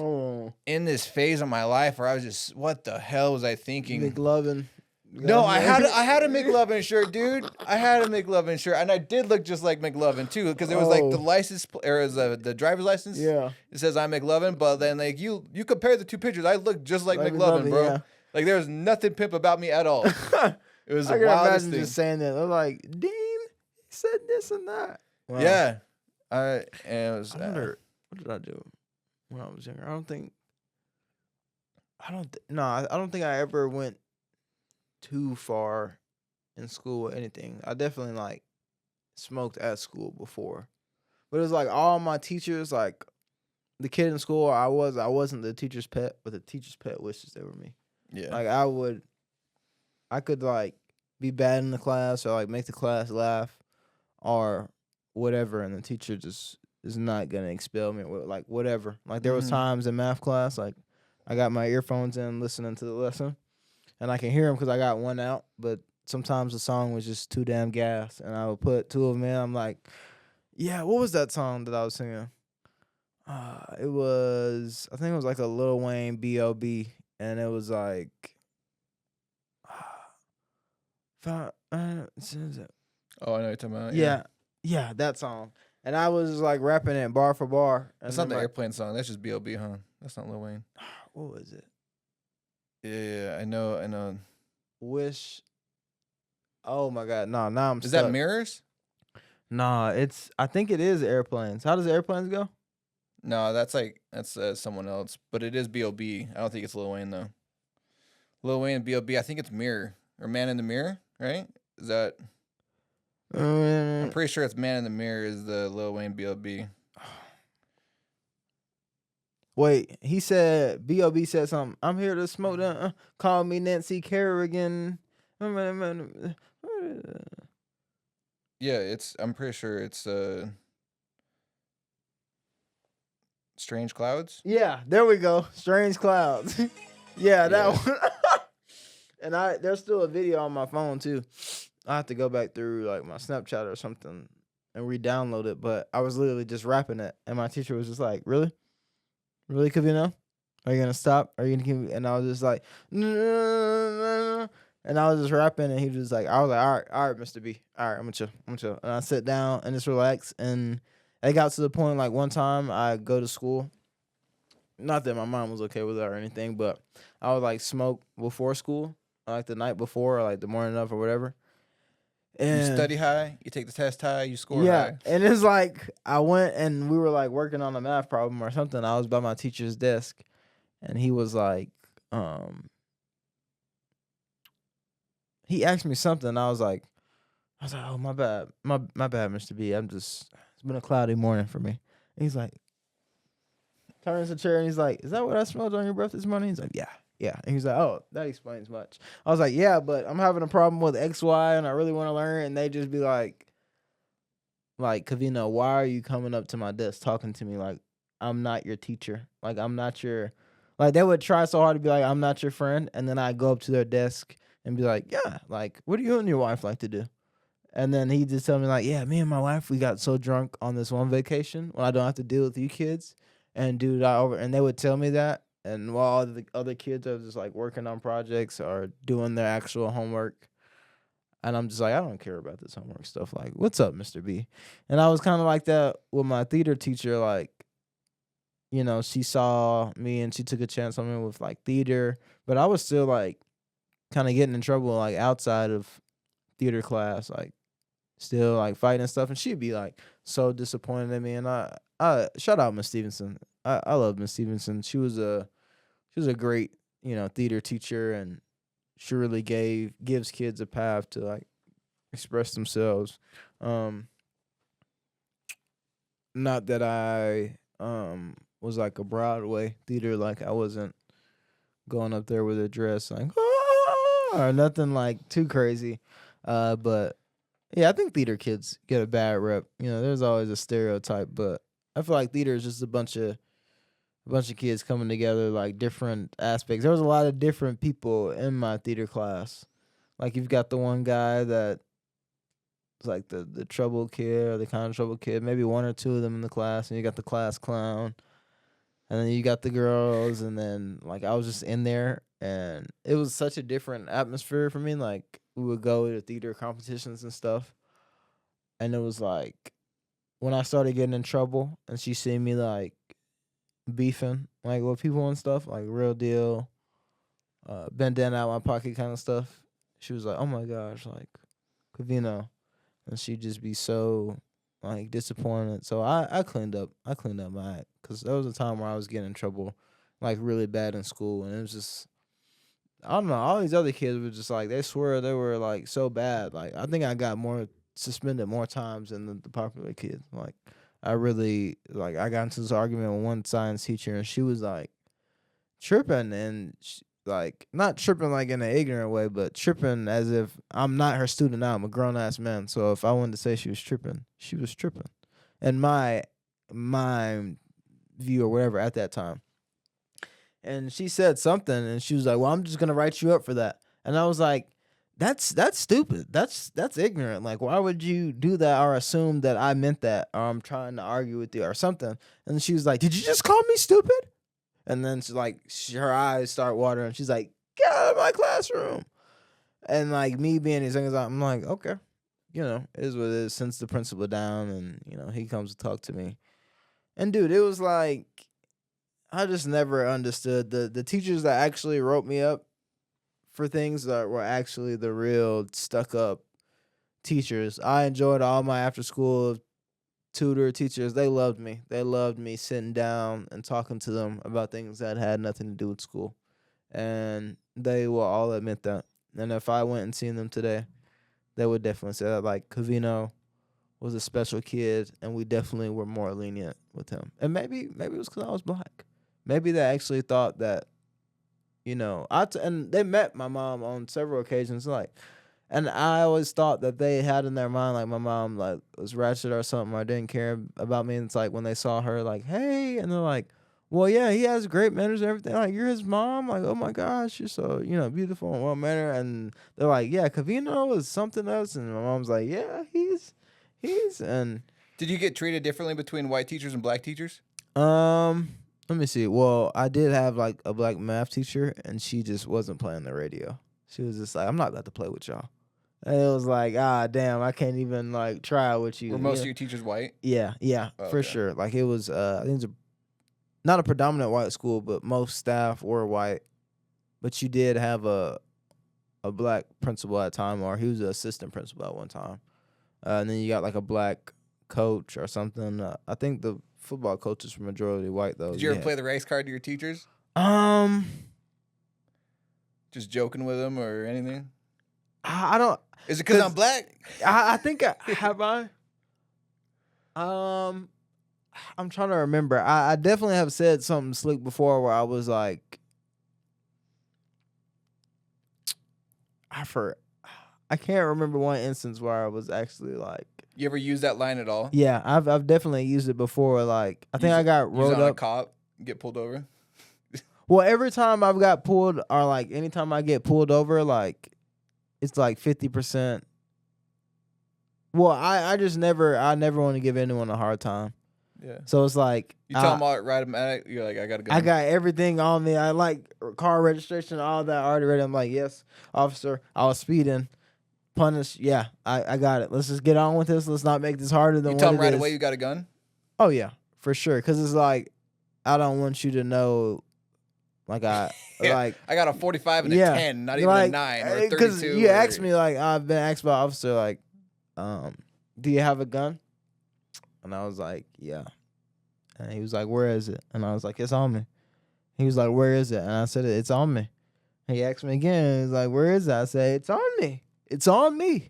phase of my life where I was just, what the hell was I thinking? McLovin. No, I had a McLovin shirt, dude. I had a McLovin shirt, and I did look just like McLovin too, because it was like the license or it was the driver's license. Yeah, it says I'm McLovin, but then like you compare the 2 pictures, I look just like McLovin, bro. Yeah. Like there was nothing pimp about me at all. It was the wildest thing. Just saying that. I'm like, Dean, he said this and that. Wow. Yeah, and it was. I wonder, what did I do when I was younger? I don't think I ever went too far in school or anything. I definitely like smoked at school before, but it was like all my teachers, like the kid in school I wasn't the teacher's pet, but the teacher's pet wishes they were me. Yeah, like I could like be bad in the class or like make the class laugh or whatever, and the teacher just is not gonna expel me or like whatever. Like there was times in math class, like I got my earphones in listening to the lesson, and I can hear them because I got one out. But sometimes the song was just too damn gas, and I would put 2 of them in. I'm like, yeah, what was that song that I was singing? I think it was like a Lil Wayne B.O.B. and it was like, oh, I know what you're talking about. Yeah, that song. And I was like rapping it bar for bar. That's not the airplane song. That's just B.O.B., huh? That's not Lil Wayne. What was it? Yeah, I know. Wish. Oh my God, no, now I'm stuck. Is that Mirrors? Nah, I think it is Airplanes. How does Airplanes go? No, that's someone else, but it is B.O.B. I don't think it's Lil Wayne though. Lil Wayne and B.O.B. I think it's Mirror or Man in the Mirror, right? Is that? I'm pretty sure it's Man in the Mirror is the Lil Wayne B.O.B. Wait, he said B.O.B. said something. I'm here to smoke the call me Nancy Kerrigan. Yeah, I'm pretty sure it's Strange Clouds. Yeah, there we go. Strange Clouds. Yeah, that one. And there's still a video on my phone too. I have to go back through like my Snapchat or something and re-download it. But I was literally just rapping it, and my teacher was just like, "Really, really, Kevino? Are you gonna stop? Are you gonna keep?" And I was just like, "No." And I was just rapping, and he was like, I was like, all right, Mr. B, all right, I'm gonna chill, And I sit down and just relax. And it got to the point like one time I go to school. Not that my mom was okay with it or anything, but I would like smoke before school, like the night before, or like the morning of, or whatever. You And study high, you take the test high, you score yeah, high. and it's like I went and we were like working on a math problem or something. I was by my teacher's desk, and he was like, he asked me something. I was like, oh, my bad, my bad, Mr. B. It's been a cloudy morning for me. And he's like, turns the chair and he's like, is that what I smelled on your breath this morning? He's like, yeah. And he's like, oh, that explains much. I was like, yeah, but I'm having a problem with X, Y, and I really want to learn. And they just be like, Kevino, why are you coming up to my desk talking to me like I'm not your teacher? Like I'm not your, like they would try so hard to be like, I'm not your friend. And then I go up to their desk and be like, yeah, like, what do you and your wife like to do? And then he just tell me like, yeah, me and my wife, we got so drunk on this one vacation when I don't have to deal with you kids. And dude, and they would tell me that. And while all the other kids are just like working on projects or doing their actual homework. And I'm just like, I don't care about this homework stuff. Like, what's up, Mr. B? And I was kind of like that with my theater teacher. Like, you know, she saw me and she took a chance on me with like theater. But I was still like kind of getting in trouble like outside of theater class. Like, still like fighting and stuff, and she'd be like so disappointed in me. And I shout out Miss Stevenson. I love Miss Stevenson. She was a great, you know, theater teacher, and she really gives kids a path to like express themselves. Not that I was like a Broadway theater, like I wasn't going up there with a dress like or nothing like too crazy. But yeah, I think theater kids get a bad rep. You know, there's always a stereotype, but I feel like theater is just a bunch of kids coming together, like different aspects. There was a lot of different people in my theater class. Like you've got the one guy that like the trouble kid or the kind of trouble kid, maybe one or two of them in the class, and you got the class clown, and then you got the girls, and then like I was just in there, and it was such a different atmosphere for me. Like we would go to theater competitions and stuff, and it was like when I started getting in trouble, and she seen me like beefing like with people and stuff, like real deal, bandana out my pocket kind of stuff. She was like, "Oh my gosh, like Kevino," and she'd just be so like disappointed. So I cleaned up my act because there was a time where I was getting in trouble like really bad in school, and it was just I don't know. All these other kids were just like they swear they were like so bad. Like I think I got more suspended more times than the popular kids. Like I really like I got into this argument with one science teacher, and she was like tripping and like not tripping like in an ignorant way, but tripping as if I'm not her student now. I'm a grown ass man. So if I wanted to say she was tripping, she was tripping. And my view or whatever at that time. And she said something and she was like, "Well, I'm just gonna write you up for that." And I was like, That's stupid. That's ignorant. Like, why would you do that or assume that I meant that or I'm trying to argue with you or something? And she was like, "Did you just call me stupid?" And then she's like, her eyes start watering. She's like, "Get out of my classroom!" And like me being as young as I'm like, okay, you know, it is what it is. Sends the principal down, and you know he comes to talk to me. And dude, it was like I just never understood the teachers that actually wrote me up for things that were actually the real stuck up teachers. I enjoyed all my after school tutor teachers. They loved me. They loved me sitting down and talking to them about things that had nothing to do with school. And they will all admit that. And if I went and seen them today, they would definitely say that like Kevino was a special kid and we definitely were more lenient with him. And maybe it was because I was black. Maybe they actually thought that, you know, and they met my mom on several occasions, like, and I always thought that they had in their mind like my mom like was ratchet or something or didn't care about me. And it's like when they saw her, like, "Hey," and they're like, Well, yeah, he has great manners and everything. Like, you're his mom. Like, oh my gosh, you're so, beautiful and well mannered. And they're like, yeah, Kevino is something else. And my mom's like, yeah, and Did you get treated differently between white teachers and black teachers? let me see. Well, I did have like a black math teacher, and she just wasn't playing the radio. She was just like, I'm not about to play with y'all. And it was like, damn, I can't even like try with you. Were most of your teachers white? Yeah, Oh, for okay. sure. Like it was, I think it's not a predominant white school, but most staff were white. But you did have a black principal at a time, or he was an assistant principal at one time. And then you got like a black coach or something. I think the football coaches were majority white though. Did you ever play the race card to your teachers? Just joking with them or anything? I don't. Is it because I'm black? I think have I. I'm trying to remember. I definitely have said something slick before where I was like, I can't remember one instance where I was actually like. You ever use that line at all? Yeah, I've definitely used it before. Like I think I got rolled on up. A cop, get pulled over. Well, every time I've got pulled, or like anytime I get pulled over, like it's like 50%. Well, I never want to give anyone a hard time. Yeah. So it's like you tell them all right, you're like, I gotta go. I got everything on me. I like car registration, all that already ready. I'm like, yes, officer, I was speeding. Punish. Yeah, I got it. Let's just get on with this. Let's not make this harder than what it is. You tell them right away you got a gun? Oh yeah, for sure. Because it's like I don't want you to know. Like I got a 45 and a 10, not even a 9 or a 32. Because you asked me, like, I've been asked by officer, like, do you have a gun? And I was like, yeah. And he was like, where is it? And I was like, it's on me. He was like, where is it? And I said, it's on me. He asked me again. He was like, where is it? I said, it's on me. It's on me.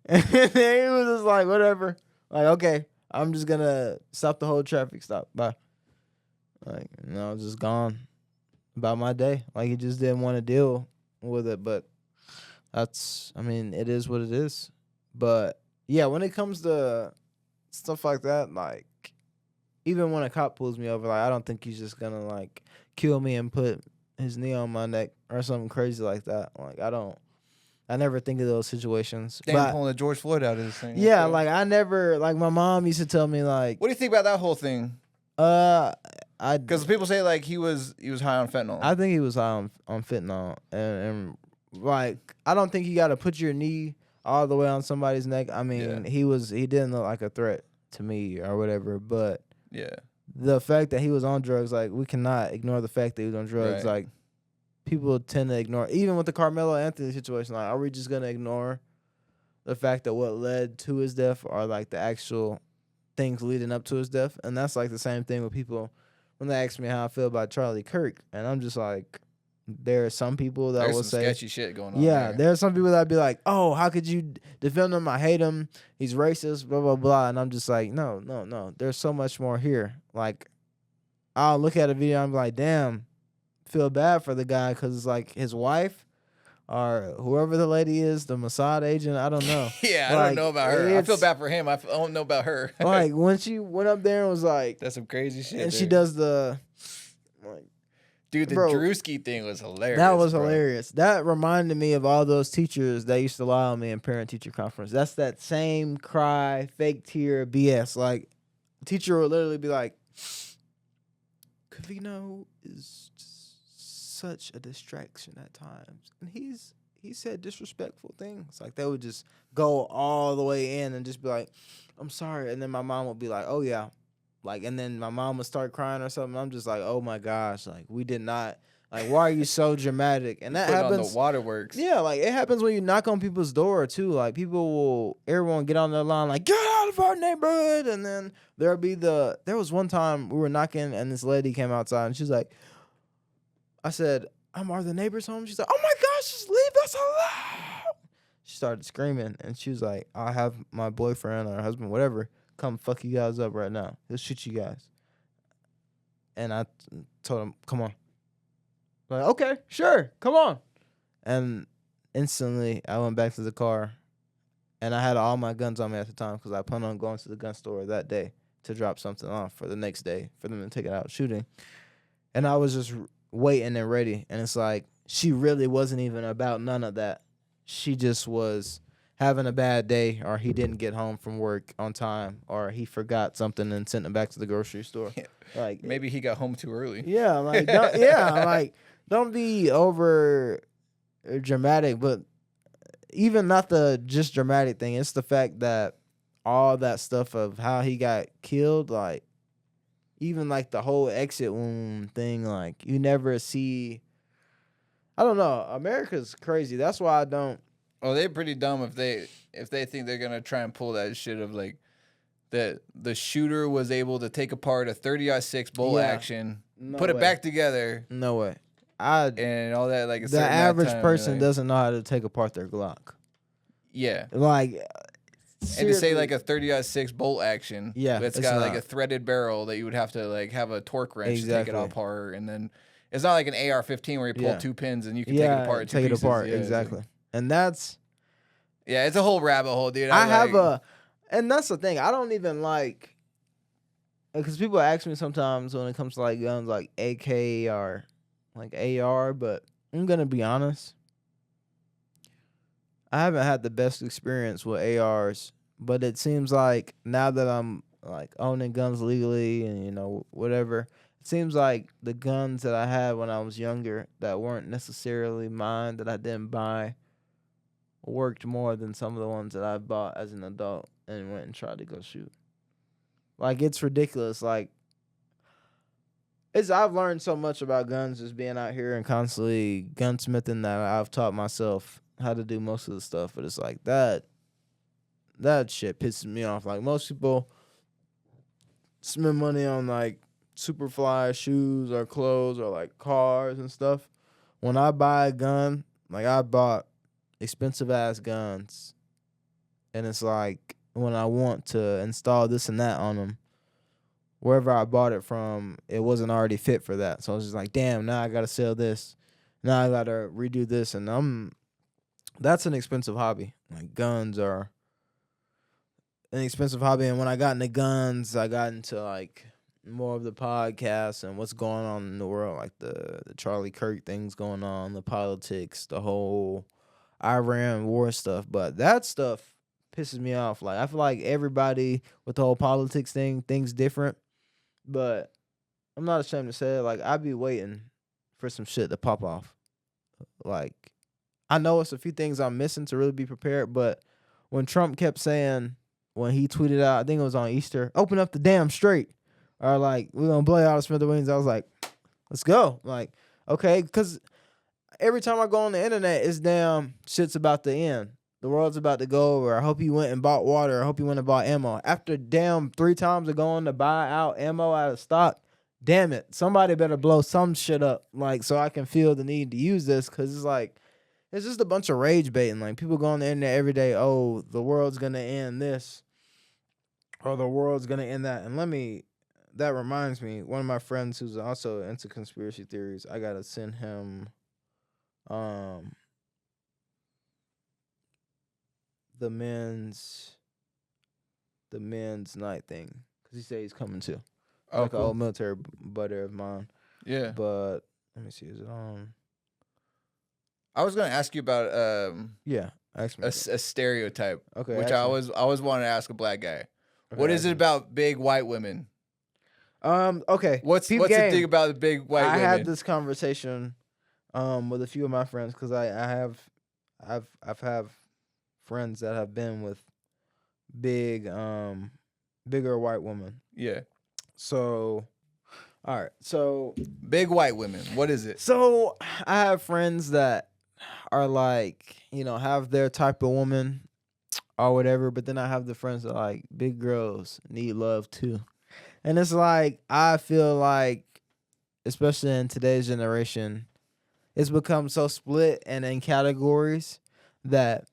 And then he was just like, whatever. Like, okay, I'm just going to stop the whole traffic stop. Bye. Like, I was just gone about my day. Like, he just didn't want to deal with it. But it is what it is. But, yeah, when it comes to stuff like that, like, even when a cop pulls me over, like, I don't think he's just going to, like, kill me and put his knee on my neck or something crazy like that. Like, I never think of those situations. Damn, pulling the George Floyd out of this thing. Yeah, like, I never, like, my mom used to tell me, like... What do you think about that whole thing? Because people say, like, he was high on fentanyl. I think he was high on fentanyl. And, like, I don't think you got to put your knee all the way on somebody's neck. I mean, he didn't look like a threat to me or whatever, but... Yeah. The fact that he was on drugs, like, we cannot ignore the fact that he was on drugs. Right. Like, people tend to ignore, even with the Carmelo Anthony situation, like, are we just going to ignore the fact that what led to his death are, like, the actual things leading up to his death? And that's, like, the same thing with people when they ask me how I feel about Charlie Kirk. And I'm just like, there are some people that will say... There's some sketchy shit going on there are some people that be like, oh, how could you defend him? I hate him. He's racist, blah, blah, blah. And I'm just like, no. There's so much more here. Like, I'll look at a video and I'm like, damn, feel bad for the guy because it's like his wife or whoever the lady is, the Mossad agent, I don't know. Yeah, I don't know about her. I feel bad for him. I don't know about her. Like, when she went up there and was like... That's some crazy shit. And she does the... like, dude, the Drewski thing was hilarious. That was hilarious. That reminded me of all those teachers that used to lie on me in parent-teacher conference. That's that same cry, fake tear, BS. Like, the teacher would literally be like, Kevino is just such a distraction at times. And he said disrespectful things. Like, they would just go all the way in and just be like, I'm sorry. And then my mom would be like, oh, yeah. Like, and then my mom would start crying or something. I'm just like, oh my gosh, like, we did not, like, why are you so dramatic? And that happens. On the waterworks. Yeah, like, it happens when you knock on people's door too. Like, everyone get on their line, like, get out of our neighborhood. And then there was one time we were knocking and this lady came outside and she's like, I said, are the neighbors home? She's like, oh my gosh, just leave us alone. She started screaming and she was like, I have my boyfriend or husband, whatever, come fuck you guys up right now. He'll shoot you guys. And I told him, come on. I'm like, okay, sure, come on. And instantly, I went back to the car. And I had all my guns on me at the time because I planned on going to the gun store that day to drop something off for the next day for them to take it out shooting. and I was just waiting and ready. And it's like she really wasn't even about none of that. She just was having a bad day, or he didn't get home from work on time, or he forgot something and sent him back to the grocery store. Like Maybe he got home too early. yeah, don't be over dramatic, but even not the just dramatic thing. It's the fact that all that stuff of how he got killed, like even like the whole exit wound thing, like you never see. I don't know. America's crazy. That's why I don't. Oh, they're pretty dumb if they think they're gonna try and pull that shit of like that the shooter was able to take apart a 30-06 bolt action, put it back together. No way. And all that, like the average person doesn't know how to take apart their Glock. Yeah. Like and to say like a 30-06 bolt action, it's got like not. a threaded barrel that you would have to like have a torque wrench to take it apart, and then it's not like an AR-15 where you pull two pins and you can take it apart. Take it apart, exactly. And that's it's a whole rabbit hole, dude. And that's the thing. I don't even like, because people ask me sometimes when it comes to like guns, like AK or like AR, but I'm gonna be honest. I haven't had the best experience with ARs, but it seems like now that I'm like owning guns legally and whatever, it seems like the guns that I had when I was younger that weren't necessarily mine, that I didn't buy, worked more than some of the ones that I bought as an adult and went and tried to go shoot. Like, it's ridiculous. Like, I've learned so much about guns just being out here and constantly gunsmithing that I've taught myself how to do most of the stuff. But it's like that shit pisses me off. Like, most people spend money on like super fly shoes or clothes or like cars and stuff. When I buy a gun, like I bought expensive ass guns, and it's like when I want to install this and that on them, wherever I bought it from, it wasn't already fit for that. So I was just like, damn, now I gotta sell this, now I gotta redo this, and that's an expensive hobby. Like, guns are an expensive hobby. And when I got into guns, I got into like more of the podcasts and what's going on in the world, like the Charlie Kirk things going on, the politics, the whole Iran war stuff. But that stuff pisses me off. Like, I feel like everybody with the whole politics thing thinks different, but I'm not ashamed to say it. Like, I be waiting for some shit to pop off. Like, I know it's a few things I'm missing to really be prepared, but when Trump kept saying, when he tweeted out, I think it was on Easter, open up the damn strait, or like, we're gonna blow you out of smithereens, I was like, let's go. Like, okay, because every time I go on the internet, it's damn shit's about to end. The world's about to go over. I hope you went and bought water. I hope you went and bought ammo. After damn 3 times of going to buy out ammo out of stock, damn it, somebody better blow some shit up, like, so I can feel the need to use this, because it's like, it's just a bunch of rage baiting. Like, people go on the internet every day, oh, the world's gonna end this, or the world's gonna end that. And that reminds me, one of my friends who's also into conspiracy theories, I gotta send him the men's night thing, because he said he's coming too. Oh, like cool. an old military buddy of mine. Yeah. But let me see, is it on? I was gonna ask you about Ask me a stereotype, okay, which I always wanted to ask a black guy. Okay, what is it about big white women? Okay. What's the thing about the big white women? I had this conversation with a few of my friends, because I've have friends that have been with bigger white women. Yeah. So, all right. So, big white women. What is it? So, I have friends that are like, have their type of woman or whatever, but then I have the friends that like, big girls need love too. And it's like, I feel like, especially in today's generation, it's become so split and in categories that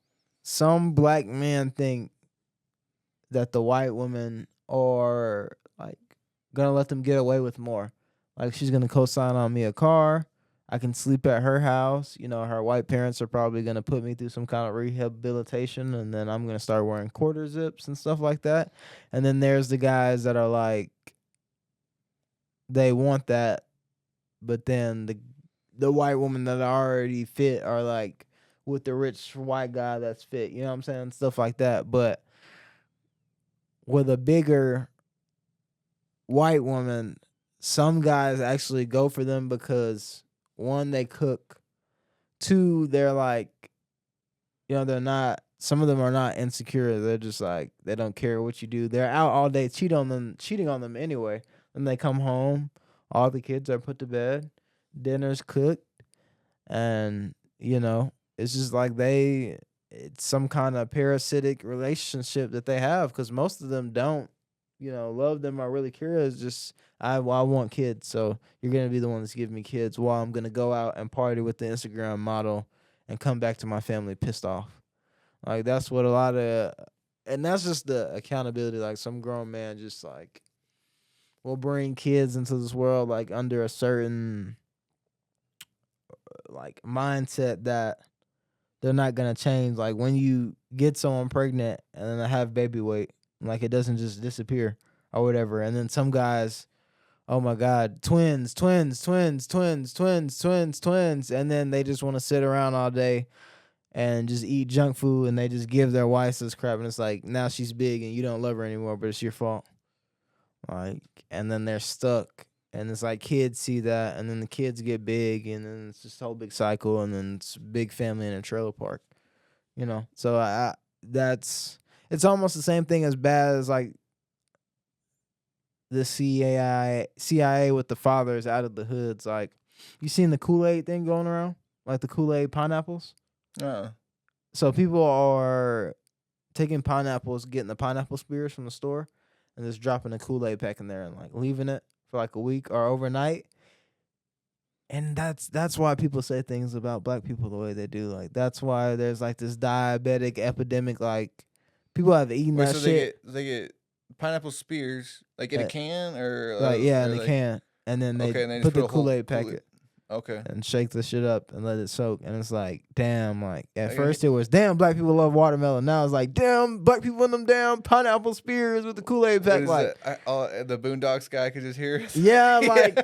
some black men think that the white women are like gonna let them get away with more. Like, she's gonna co-sign on me a car. I can sleep at her house. Her white parents are probably gonna put me through some kind of rehabilitation, and then I'm gonna start wearing quarter zips and stuff like that. And then there's the guys that are like, they want that, but then the white woman that are already fit are like with the rich white guy that's fit. You know what I'm saying? Stuff like that. But with a bigger white woman, some guys actually go for them because one, they cook. Two, they're like, they're not. Some of them are not insecure. They're just like they don't care what you do. They're out all day cheating on them anyway. Then they come home, all the kids are put to bed, dinner's cooked, and it's just like it's some kind of parasitic relationship that they have because most of them don't, love them or really care. It's just I want kids, so you're gonna be the one that's giving me kids while I'm gonna go out and party with the Instagram model and come back to my family pissed off. Like that's what a lot of, and that's just the accountability. Like some grown man just like will bring kids into this world like under a certain like mindset that they're not gonna change. Like when you get someone pregnant and then they have baby weight, like it doesn't just disappear or whatever. And then some guys, oh my God, twins, twins, twins, twins, twins, twins, twins, and then they just want to sit around all day and just eat junk food, and they just give their wives this crap, and it's like now she's big and you don't love her anymore, but it's your fault. Like, and then they're stuck, and it's like kids see that, and then the kids get big, and then it's just a whole big cycle, and then it's a big family in a trailer park, So it's almost the same thing as bad as like the CIA with the fathers out of the hoods. Like, you seen the Kool-Aid thing going around, like the Kool-Aid pineapples. So people are taking pineapples, getting the pineapple spears from the store, and just dropping a Kool-Aid pack in there and like leaving it for like a week or overnight. And that's why people say things about black people the way they do. Like that's why there's like this diabetic epidemic. Like people have eaten that shit. They get pineapple spears like in a can or in a can, and then they put the Kool-Aid packet. Okay. And shake the shit up and let it soak. And it's like, damn, like at first it was damn black people love watermelon. Now it's like, damn, black people in them damn pineapple spears with the Kool-Aid pack. Like the Boondocks guy could just hear us. Yeah, like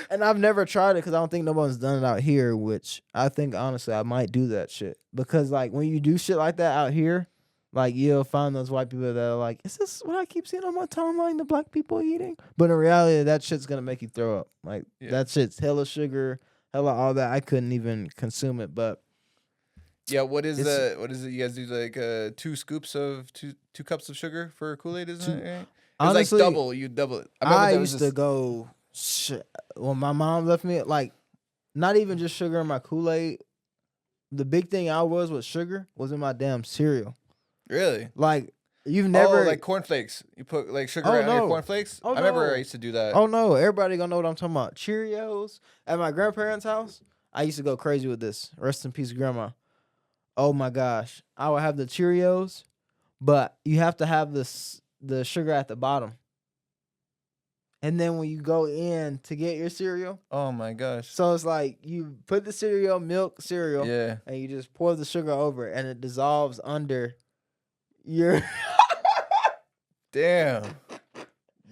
and I've never tried it because I don't think nobody's done it out here, which I think honestly I might do that shit. Because like when you do shit like that out here, like you'll find those white people that are like, is this what I keep seeing on my timeline, the black people eating? But in reality, that shit's gonna make you throw up. Like that shit's hella sugar, hella all that. I couldn't even consume it. But yeah, what is it? You guys do like two cups of sugar for Kool-Aid, isn't it? Right? Honestly, like you double it. I used to go when my mom left me, like not even just sugar in my Kool-Aid. The big thing I was with sugar was in my damn cereal. Really? Like you've never like cornflakes. You put like sugar on your cornflakes. I remember I used to do that. Oh no, everybody gonna know what I'm talking about. Cheerios at my grandparents' house. I used to go crazy with this. Rest in peace, grandma. Oh my gosh, I would have the Cheerios, but you have to have the sugar at the bottom. And then when you go in to get your cereal, oh my gosh! So it's like you put the cereal, milk cereal, yeah, and you just pour the sugar over, and it dissolves under. Damn.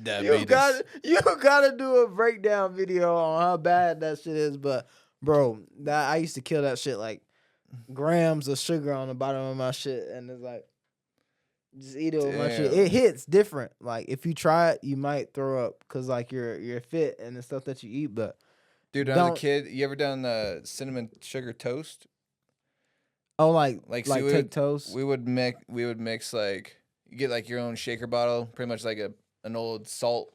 You gotta do a breakdown video on how bad that shit is, but bro, I used to kill that shit like grams of sugar on the bottom of my shit, and it's like just eat it with my shit. It hits different. Like if you try it, you might throw up because like you're fit and the stuff that you eat. But dude, when I was a kid, you ever done cinnamon sugar toast? Oh, like take toast. We would mix like you get like your own shaker bottle, pretty much like an old salt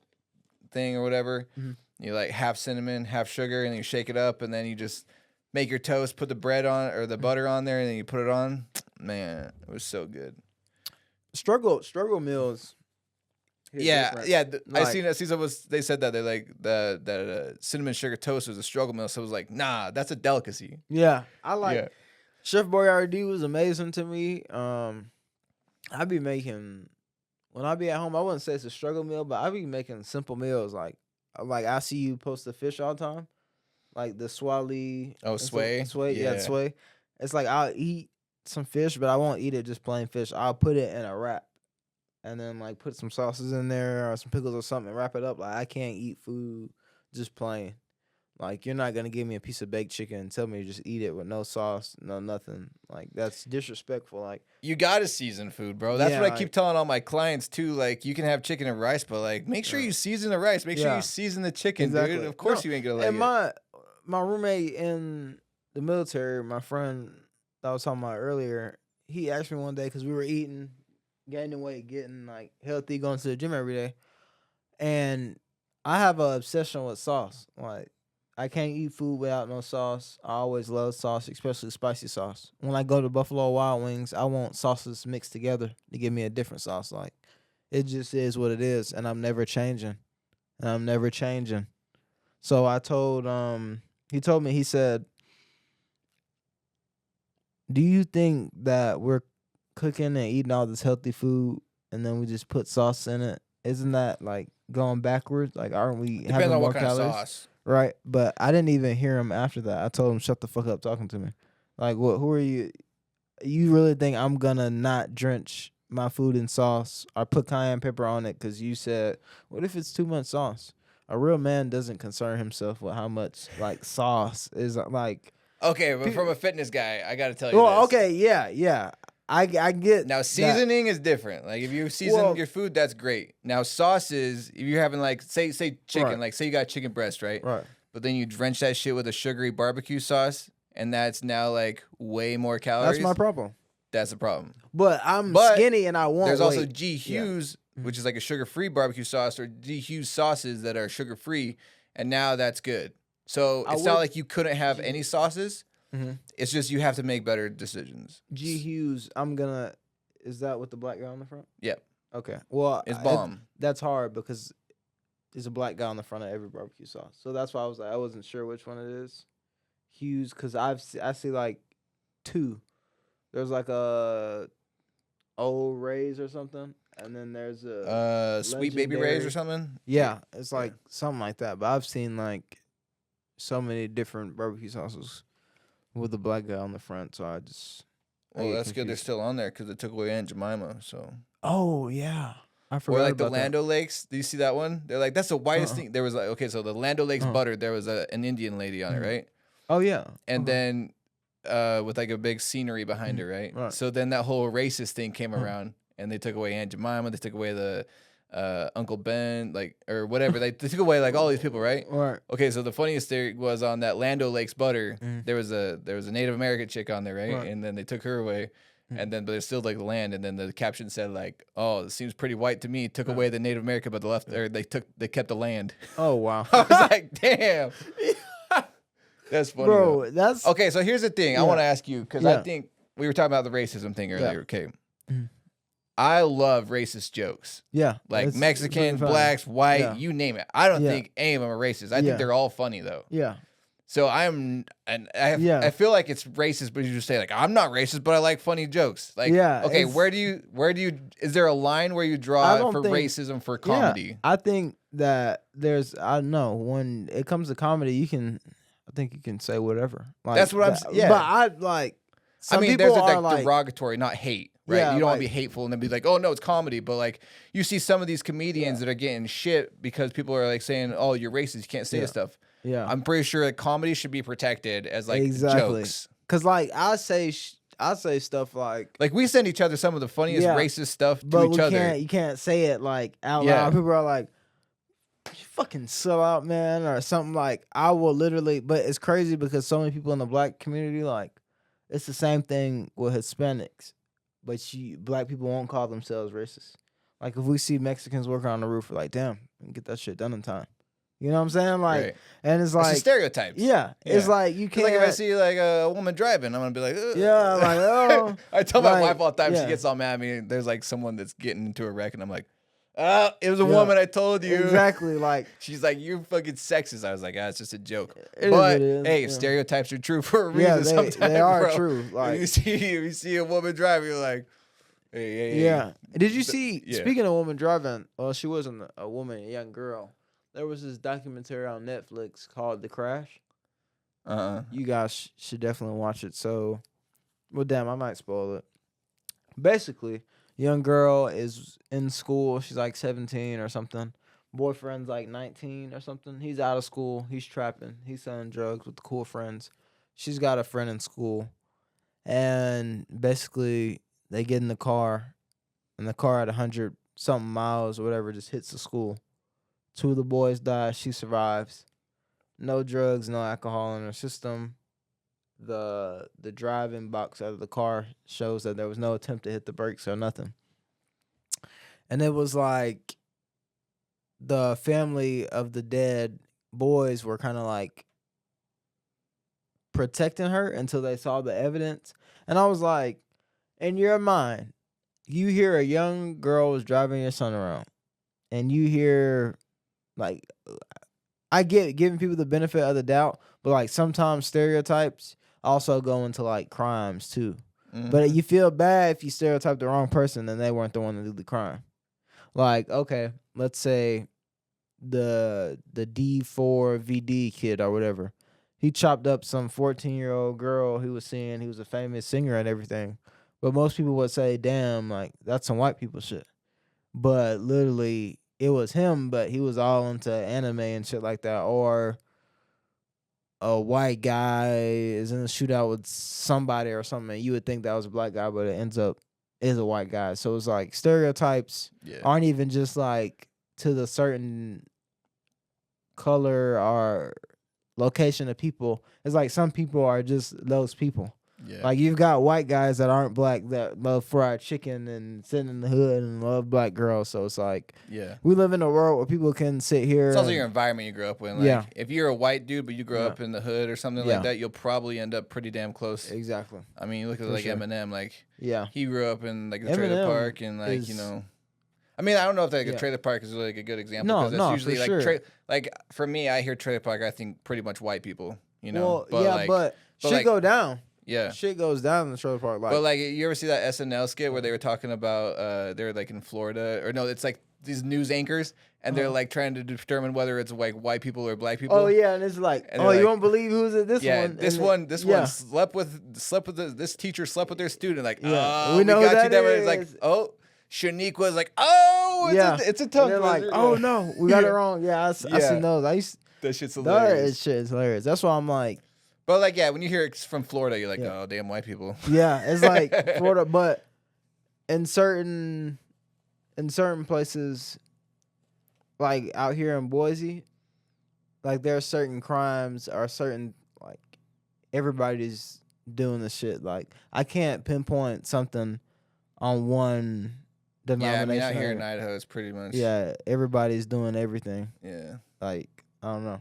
thing or whatever. Mm-hmm. You like half cinnamon, half sugar, and then you shake it up, and then you just make your toast, put the bread on or the butter on there, and then you put it on. Man, it was so good. Struggle meals. Yeah. I seen they said that they like that cinnamon sugar toast was a struggle meal. So it was like, nah, that's a delicacy. Yeah, I like. Yeah. Chef Boyardee was amazing to me. I'd be making when I be at home. I wouldn't say it's a struggle meal, but I'd be making simple meals like I see you post the fish all the time, like the swally. Oh, sway, yeah, sway. It's like I'll eat some fish, but I won't eat it just plain fish. I'll put it in a wrap, and then like put some sauces in there or some pickles or something, and wrap it up. Like I can't eat food just plain. Like, you're not gonna give me a piece of baked chicken and tell me to just eat it with no sauce, no nothing. Like, that's disrespectful. Like, You gotta season food, bro. That's Yeah, what I like- keep telling all my clients too. Like, you can have chicken and rice, but like, make sure you season the rice. Make sure Yeah. you season the chicken, Exactly. dude. Of course, No, you ain't gonna like and it. my roommate in the military, my friend that I was talking about earlier, he asked me one day because we were eating, gaining weight, getting like healthy, going to the gym every day, and I have an obsession with sauce. Like, I can't eat food without no sauce. I always love sauce, especially spicy sauce. When I go to Buffalo Wild Wings, I want sauces mixed together to give me a different sauce. Like, it just is what it is, and I'm never changing. So I told he told me, he said, "Do you think that we're cooking and eating all this healthy food and then we just put sauce in it? Isn't that like going backwards? Like, aren't we Depends having on more what kind calories?" of sauce. Right? But I didn't even hear him after that. I told him, "Shut the fuck up talking to me." Like, what? Who are you? You really think I'm gonna not drench my food in sauce or put cayenne pepper on it because you said, what if it's too much sauce? A real man doesn't concern himself with how much like sauce is like. Okay, but from a fitness guy, I gotta tell you Well, this. okay, yeah. I get Now that. seasoning is different. Like if you season Well- your food, that's great. Now sauces, if you're having like say chicken, Right. like say you got chicken breast, right? Right. But then you drench that shit with a sugary barbecue sauce, and that's now like way more calories. That's my problem. That's the problem. But I'm But skinny and I want. There's also weight. G Yeah. Hughes, which is like a sugar-free barbecue sauce, or G Hughes sauces that are sugar-free, and now that's good. So I it's not would- like you couldn't have any sauces. Mhm. It's just you have to make better decisions. G Hughes. I'm gonna. Is that with the black guy on the front? Yep. Okay. Well, It's bomb. that's hard because there's a black guy on the front of every barbecue sauce. So that's why I was like, I wasn't sure which one it is. Hughes, because I see like two. There's like a Old Ray's or something, and then there's a Sweet Baby Ray's or Legendary. something. yeah, it's like something like that. But I've seen like so many different barbecue sauces with the black guy on the front. So I just I Well, get that's good. They're confused. still on there because they took away Aunt Jemima. So, Oh yeah, I forgot or like the about that. Lando Lakes. Do you see that one? They're like that's the whitest Uh-uh. thing. There was like okay, so the Lando Lakes Uh-uh. butter. There was an Indian lady on it, Mhm. right? Oh yeah, And Uh-huh. then with like a big scenery behind Mhm. her, right? Right. So then that whole racist thing came Uh-huh. around, and they took away Aunt Jemima. They took away the Uncle Ben, like or whatever. They took away like all these people, right? Right. Okay, so the funniest thing was on that Lando Lakes butter. Mhm. There was a Native American chick on there, right? Right. And then they took her away, and then but there's still like the land. And then the caption said like, "Oh, it seems pretty white to me. Took away the Native American, but they kept the land." Oh wow, I was like, "Damn, that's funny." though. bro, that's Okay, so here's the thing. I Yeah. want to ask you because I Yeah. think we were talking about the racism thing earlier. Yeah. Okay, Mhm. I love racist jokes. yeah, Like it's Mexican, pretty funny. blacks, white, Yeah. you name it. I don't Yeah. think any of them are racist. I Yeah. think they're all funny though. Yeah, So I Yeah. I feel like it's racist, but you just say like I'm not racist, but I like funny jokes. Like Yeah, okay, it's- where do you is there a line where you I draw don't for think- racism for comedy? Yeah, I think that I don't know, when it comes to comedy, I think you can say whatever. Like, That's what I'm that- yeah. But I like. Some I mean, people there's a are like like, derogatory, not hate, right? Yeah, you don't want to like- be hateful and then be like, oh no, it's comedy. But like, you see some of these comedians that are getting shit because people are like saying, oh, you're racist, you can't say Yeah. this stuff. yeah, I'm pretty sure that comedy should be protected as like Exactly. jokes. because like I say stuff like, Like we send each other some of the funniest Yeah. racist stuff to but each we other. can't. You can't say it like out Yeah. loud. People are like, "You fucking sell out, man," or something like. I will literally, but it's crazy because so many people in the black community like, it's the same thing with Hispanics, but black people won't call themselves racist. Like if we see Mexicans working on the roof, we're like, damn, we can get that shit done in time. You know what I'm saying? Like, Right. and it's It's like, the stereotypes. yeah, it's Yeah. like you 'Cause, can't. like if I see like a woman driving, I'm gonna be like, ugh. Yeah, like, oh, I tell my like, wife all the time. yeah. She gets all mad at me. There's like someone that's getting into a wreck, and I'm like, it was a Yeah. woman. I told you. exactly, like. She's like, you're fucking sexist. I was like, it's just a joke. It is But what it is, hey, yeah. stereotypes are true for a reason. Yeah, they sometimes, are bro. true. If Like, you see a woman driving, you're like, hey. yeah. Did you see? yeah. Speaking of woman driving, well, she wasn't a woman, a young girl. There was this documentary on Netflix called The Crash. You guys should definitely watch it. So, well, damn, I might spoil it. Basically, young girl is in school. She's like 17 or something. Boyfriend's like 19 or something. He's out of school. He's trapping. He's selling drugs with the cool friends. She's got a friend in school. And basically, they get in the car, and the car at 100 something miles or whatever just hits the school. 2 of the boys die. She survives. No drugs, no alcohol in her system. The driving box out of the car shows that there was no attempt to hit the brakes or nothing. And it was like the family of the dead boys were kind of like protecting her until they saw the evidence. And I was like, in your mind, you hear a young girl is driving your son around, and you hear, like, I get giving people the benefit of the doubt, but like sometimes stereotypes also go into like crimes too. Mm-hmm. But you feel bad if you stereotype the wrong person and they weren't the one to do the crime. Like, okay, let's say the D4 VD kid or whatever. He chopped up some 14-year-old girl he was seeing. He was a famous singer and everything. But most people would say, damn, like, that's some white people shit. But literally, it was him, but he was all into anime and shit like that. Or a white guy is in a shootout with somebody or something, and you would think that was a black guy, but it ends up is a white guy. So it's like stereotypes aren't even just like to the certain color or location of people. It's like some people are just those people. Yeah. Like you've got white guys that aren't black that love fried chicken and sit in the hood and love black girls. So it's like, we live in a world where people can sit here. It's also your environment you grew up in. Like, if you're a white dude but you grow up in the hood or something like that, you'll probably end up pretty damn close. Exactly. I mean, you look at like Eminem. Like, he grew up in like a trailer park and like you know. I mean, I don't know if like a trailer park is like a good example. No, because that's usually for like like for me, I hear trailer park, I think pretty much white people. You know, well, but shit like, go down. Yeah, shit goes down in the trailer park. Like, but like, you ever see that SNL skit where they were talking about they're like in Florida, or no, it's like these news anchors, and they're like trying to determine whether it's like white people or black people. Oh yeah, and it's like, you won't believe who's at this one. This one slept with this teacher slept with their student. Like, we know we got you that way. It's like, oh, Shaniqua's like, oh, it's a tongue twister. Like, oh no, we got it wrong. Yeah, I seen those. That shit's hilarious. That shit is hilarious. That's why I'm like. But like, when you hear it's from Florida, you're like, oh, damn white people. Yeah, it's like Florida, but in certain places, like out here in Boise, like there are certain crimes or certain like everybody's doing the shit. Like I can't pinpoint something on one denomination. Yeah, I mean out here in Idaho, it's pretty much. Yeah, everybody's doing everything. Yeah, like I don't know.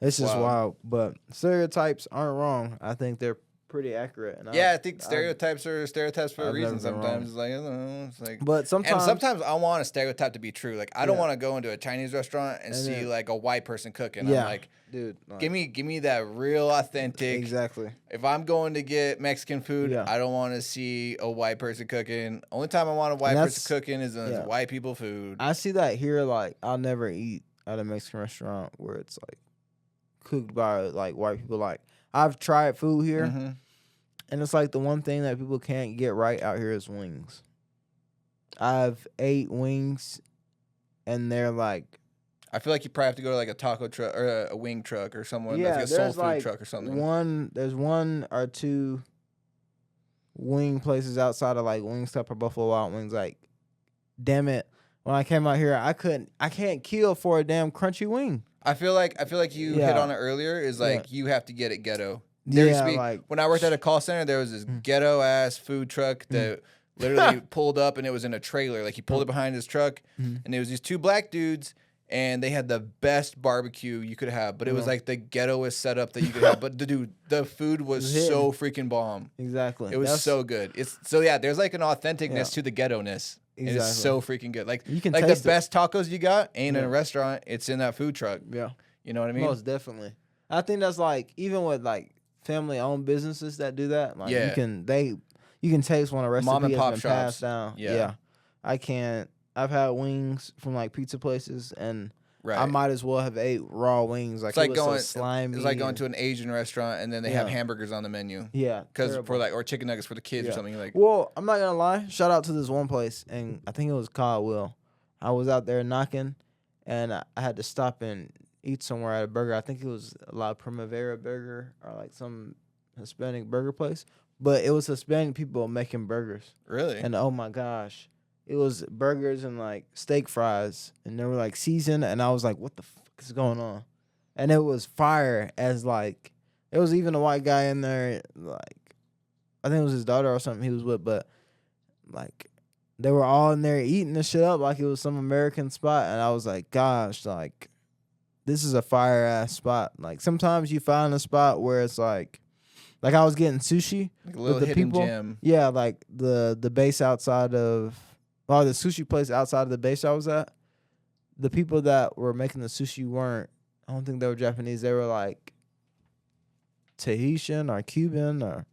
It's just wild, but stereotypes aren't wrong. I think they're pretty accurate. And I think stereotypes are stereotypes for a reason. Sometimes it's like, I don't know, it's like, but sometimes I want a stereotype to be true. Like I don't want to go into a Chinese restaurant and see like a white person cooking. I'm like, dude, like, give me that real authentic. Exactly. If I'm going to get Mexican food, I don't want to see a white person cooking. Only time I want a white person cooking is when it's white people food. I see that here. Like I'll never eat at a Mexican restaurant where it's like cooked by like white people. Like I've tried food here, and it's like the one thing that people can't get right out here is wings. I've ate wings, and they're like, I feel like you probably have to go to like a taco truck or a wing truck or someone that's like a soul food truck or something. There's one or two wing places outside of like Wingstop or Buffalo Wild Wings. Like, damn it, when I came out here, I can't kill for a damn crunchy wing. I feel like you hit on it earlier. Is like you have to get it ghetto. Like when I worked at a call center, there was this ghetto ass food truck that literally pulled up, and it was in a trailer. Like he pulled it behind his truck, and it was these two black dudes, and they had the best barbecue you could have. But it was like the ghettoest setup that you could have. But the food was so freaking bomb. Exactly, it was so good. There's like an authenticness to the ghetto-ness. Exactly. It's so freaking good. Like you can like the best tacos you got ain't in a restaurant. It's in that food truck. Yeah, you know what I mean. Most definitely. I think that's like even with like family-owned businesses that do that. Like you can taste when a recipe mom and pop has been shops passed down. Yeah, I can't. I've had wings from like pizza places, and I might as well have ate raw wings. Like, it was so slimy. It's like going to an Asian restaurant and then they have hamburgers on the menu. Yeah, because for like or chicken nuggets for the kids or something like. Well, I'm not gonna lie. Shout out to this one place, and I think it was Caldwell. I was out there knocking, and I had to stop and eat somewhere at a burger. I think it was a La Primavera Burger or like some Hispanic burger place, but it was Hispanic people making burgers. Really? And oh my gosh, it was burgers and like steak fries, and they were like seasoned, and I was like, what the fuck is going on? And it was fire as like, there was even a white guy in there, like, I think it was his daughter or something he was with, but like, they were all in there eating this shit up like it was some American spot, and I was like, gosh, like, this is a fire ass spot. Like, sometimes you find a spot where it's like I was getting sushi Like a little with the hidden people. gem. Yeah, like the base outside of, well, the sushi place outside of the base I was at. The people that were making the sushi weren't, I don't think they were Japanese. They were like Tahitian or Cuban or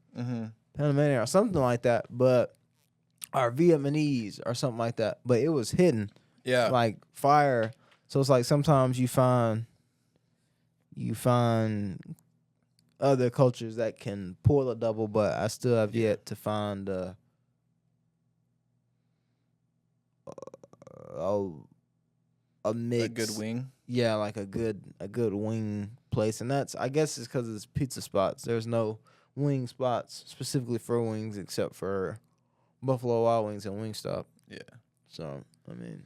Panamanian or something like that. But or Vietnamese or something like that. But it was hidden. Yeah. Like fire. So it's like sometimes you find other cultures that can pull a double, but I still have yet to find a mix. A good wing. Yeah, like a good wing place, and that's, I guess it's because it's pizza spots. There's no wing spots specifically for wings except for Buffalo Wild Wings and Wingstop. Yeah. So I mean,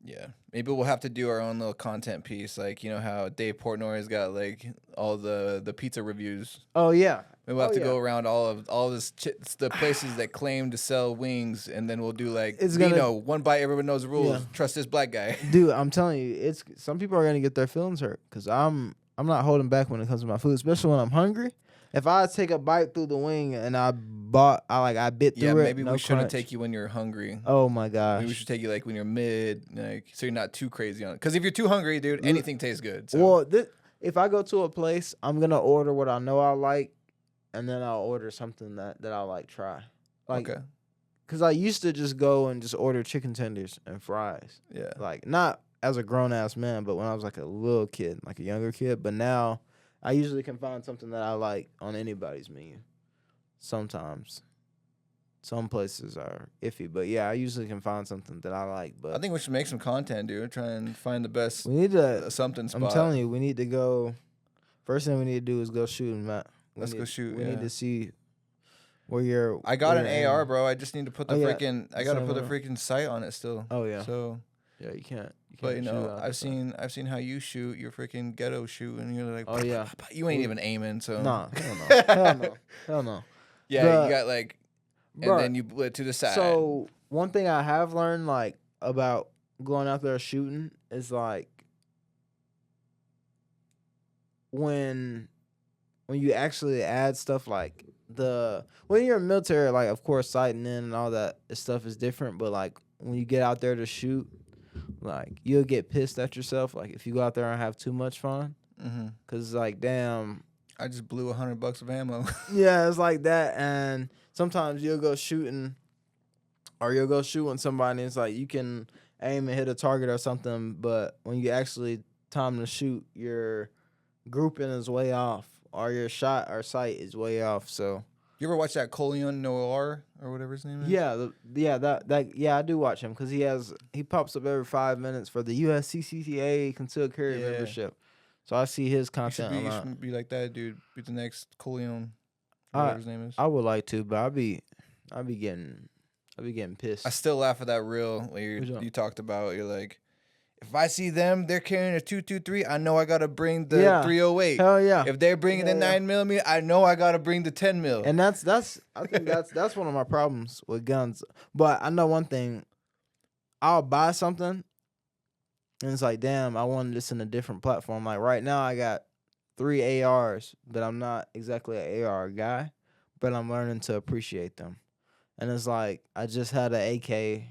yeah, maybe we'll have to do our own little content piece, like, you know how Dave Portnoy's got like all the pizza reviews. oh yeah, Maybe we'll have to go around all this the places that claim to sell wings, and then we'll do like, It's Vino, gonna- one bite, everyone knows the rules. Yeah. Trust this black guy. dude, I'm telling you, it's some people are gonna get their feelings hurt because I'm not holding back when it comes to my food, especially when I'm hungry. If I take a bite through the wing and I bit through Yeah, it, maybe no we shouldn't crunch. take you when you're hungry. Oh my gosh. Maybe we should take you like when you're mid, like, so you're not too crazy on it. Because if you're too hungry, dude, anything tastes good. So. Well, if I go to a place, I'm gonna order what I know I like, and then I'll order something that I like try. Like, okay. Cause I used to just go and just order chicken tenders and fries. Yeah. Like, not as a grown ass man, but when I was like a little kid, like a younger kid. But now I usually can find something that I like on anybody's menu. Sometimes. Some places are iffy, but yeah, I usually can find something that I like. But I think we should make some content, dude. Try and find the best we need to. something spot. I'm telling you, we need to go. First thing we need to do is go shooting, Matt. Go shoot. We yeah. need to see where you're. I got where an you're AR, aiming. bro. I just need to put the Oh, yeah. freaking. I gotta Same put the here. freaking sight on it still. Oh yeah. So, Yeah, you can't. but you shoot know, out I've the sun. seen how you shoot your freaking ghetto shoot, and you're like, Oh yeah. you ain't even aiming. So Nah, hell no, hell no, hell no. yeah, Bruh. you got like, and Bruh, then you split to the side. So one thing I have learned, like, about going out there shooting is like when you actually add stuff like when you're in the military, like, of course, sighting in and all that stuff is different, but like when you get out there to shoot, like, you'll get pissed at yourself, like, if you go out there and have too much fun, because like, damn, I just blew $100 of ammo. yeah, it's like that. And sometimes you'll go shooting, or you'll go shooting somebody, and it's like you can aim and hit a target or something, but when you actually time to shoot, your grouping is way off, or your shot or sight is way off. So You ever watch that Colion Noir or whatever his name is? yeah, I do watch him because he pops up every 5 minutes for the USCCA concealed carry Yeah. membership. So I see his You content a you lot. should be like that, dude. Be the next Colion, I- whatever his name is. I would like to, but I'd be getting pissed. I still laugh at that reel where Which one? you talked about. You're like, if I see them, they're carrying a 223. I know I gotta bring the Yeah. 308. Hell yeah. If they're bringing the Yeah, yeah. 9mm, I know I gotta bring the 10 mil. And I think that's one of my problems with guns. But I know one thing. I'll buy something and it's like, damn, I wanted this in a different platform. Like right now I got 3 ARs, but I'm not exactly an AR guy, but I'm learning to appreciate them. And it's like I just had an AK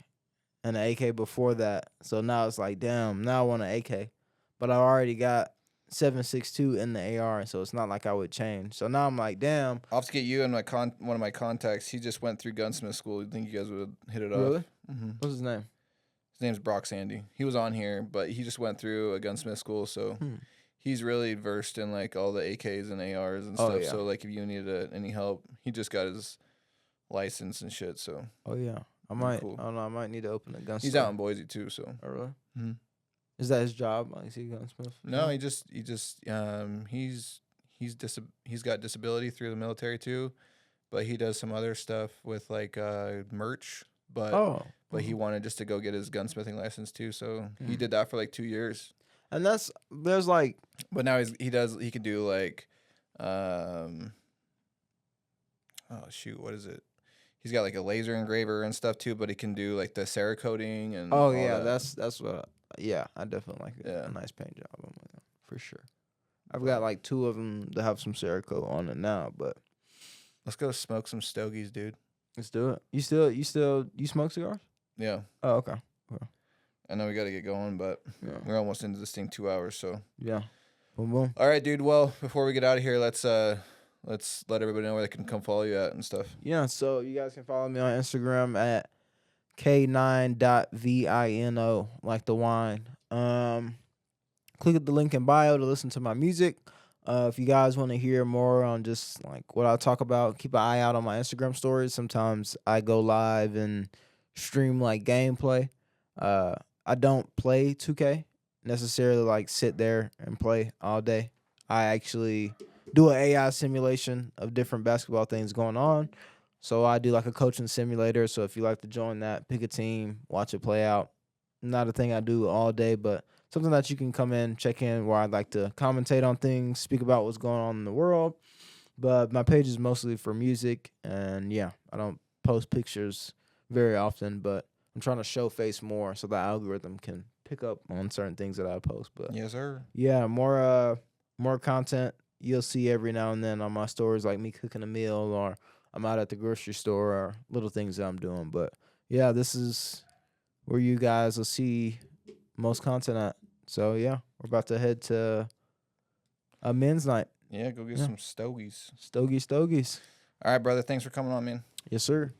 and an AK before that. So now it's like, damn, now I want an AK. But I already got 7.62 in the AR, so it's not like I would change. So now I'm like, damn. I'll have to get you and one of my contacts. He just went through gunsmith school. You think you guys would hit it off? Really? Mm-hmm. What's his name? His name's Brock Sandy. He was on here, but he just went through a gunsmith school, so he's really versed in like all the AKs and ARs and Oh, stuff. yeah. So like if you needed any help, he just got his license and shit. So Oh yeah, I Pretty might. cool. I don't know. I might need to open a gun. he's store. out in Boise too. So Oh really? Mhm. Is that his job? Like, is he gunsmith? No, he's got disability through the military too, but he does some other stuff with like merch. But he wanted just to go get his gunsmithing license too, so he did that for like 2 years. And there's like, but now he can do like, oh shoot, what is it? He's got like a laser engraver and stuff too, but he can do like the Cerakoting and all that. that's what. I definitely like Yeah. a nice paint job. I'm like, for sure. I've got like 2 of them that have some Cerakote on it now, but let's go smoke some stogies, dude. Let's do it. You smoke cigars? Yeah. Oh, okay. I know we got to get going, but we're almost into this thing 2 hours, so yeah. Boom boom. All right, dude. Well, before we get out of here, let's let everybody know where they can come follow you at and stuff. Yeah, so you guys can follow me on Instagram at k9.vino, like the wine. Click at the link in bio to listen to my music. If you guys want to hear more on just like what I talk about, keep an eye out on my Instagram stories. Sometimes I go live and stream like gameplay. I don't play 2K necessarily, like sit there and play all day. I actually do an AI simulation of different basketball things going on. So I do like a coaching simulator. So if you like to join that, pick a team, watch it play out. Not a thing I do all day, but something that you can come in, check in, where I'd like to commentate on things, speak about what's going on in the world. But my page is mostly for music, and I don't post pictures very often, but I'm trying to show face more so the algorithm can pick up on certain things that I post. But yes, sir. Yeah, more content you'll see every now and then on my stories, like me cooking a meal, or I'm out at the grocery store, or little things that I'm doing. But yeah, this is where you guys will see most content at. So yeah, we're about to head to a men's night. Yeah, go get some stogies. Stogies. All right, brother. Thanks for coming on, man. Yes, sir.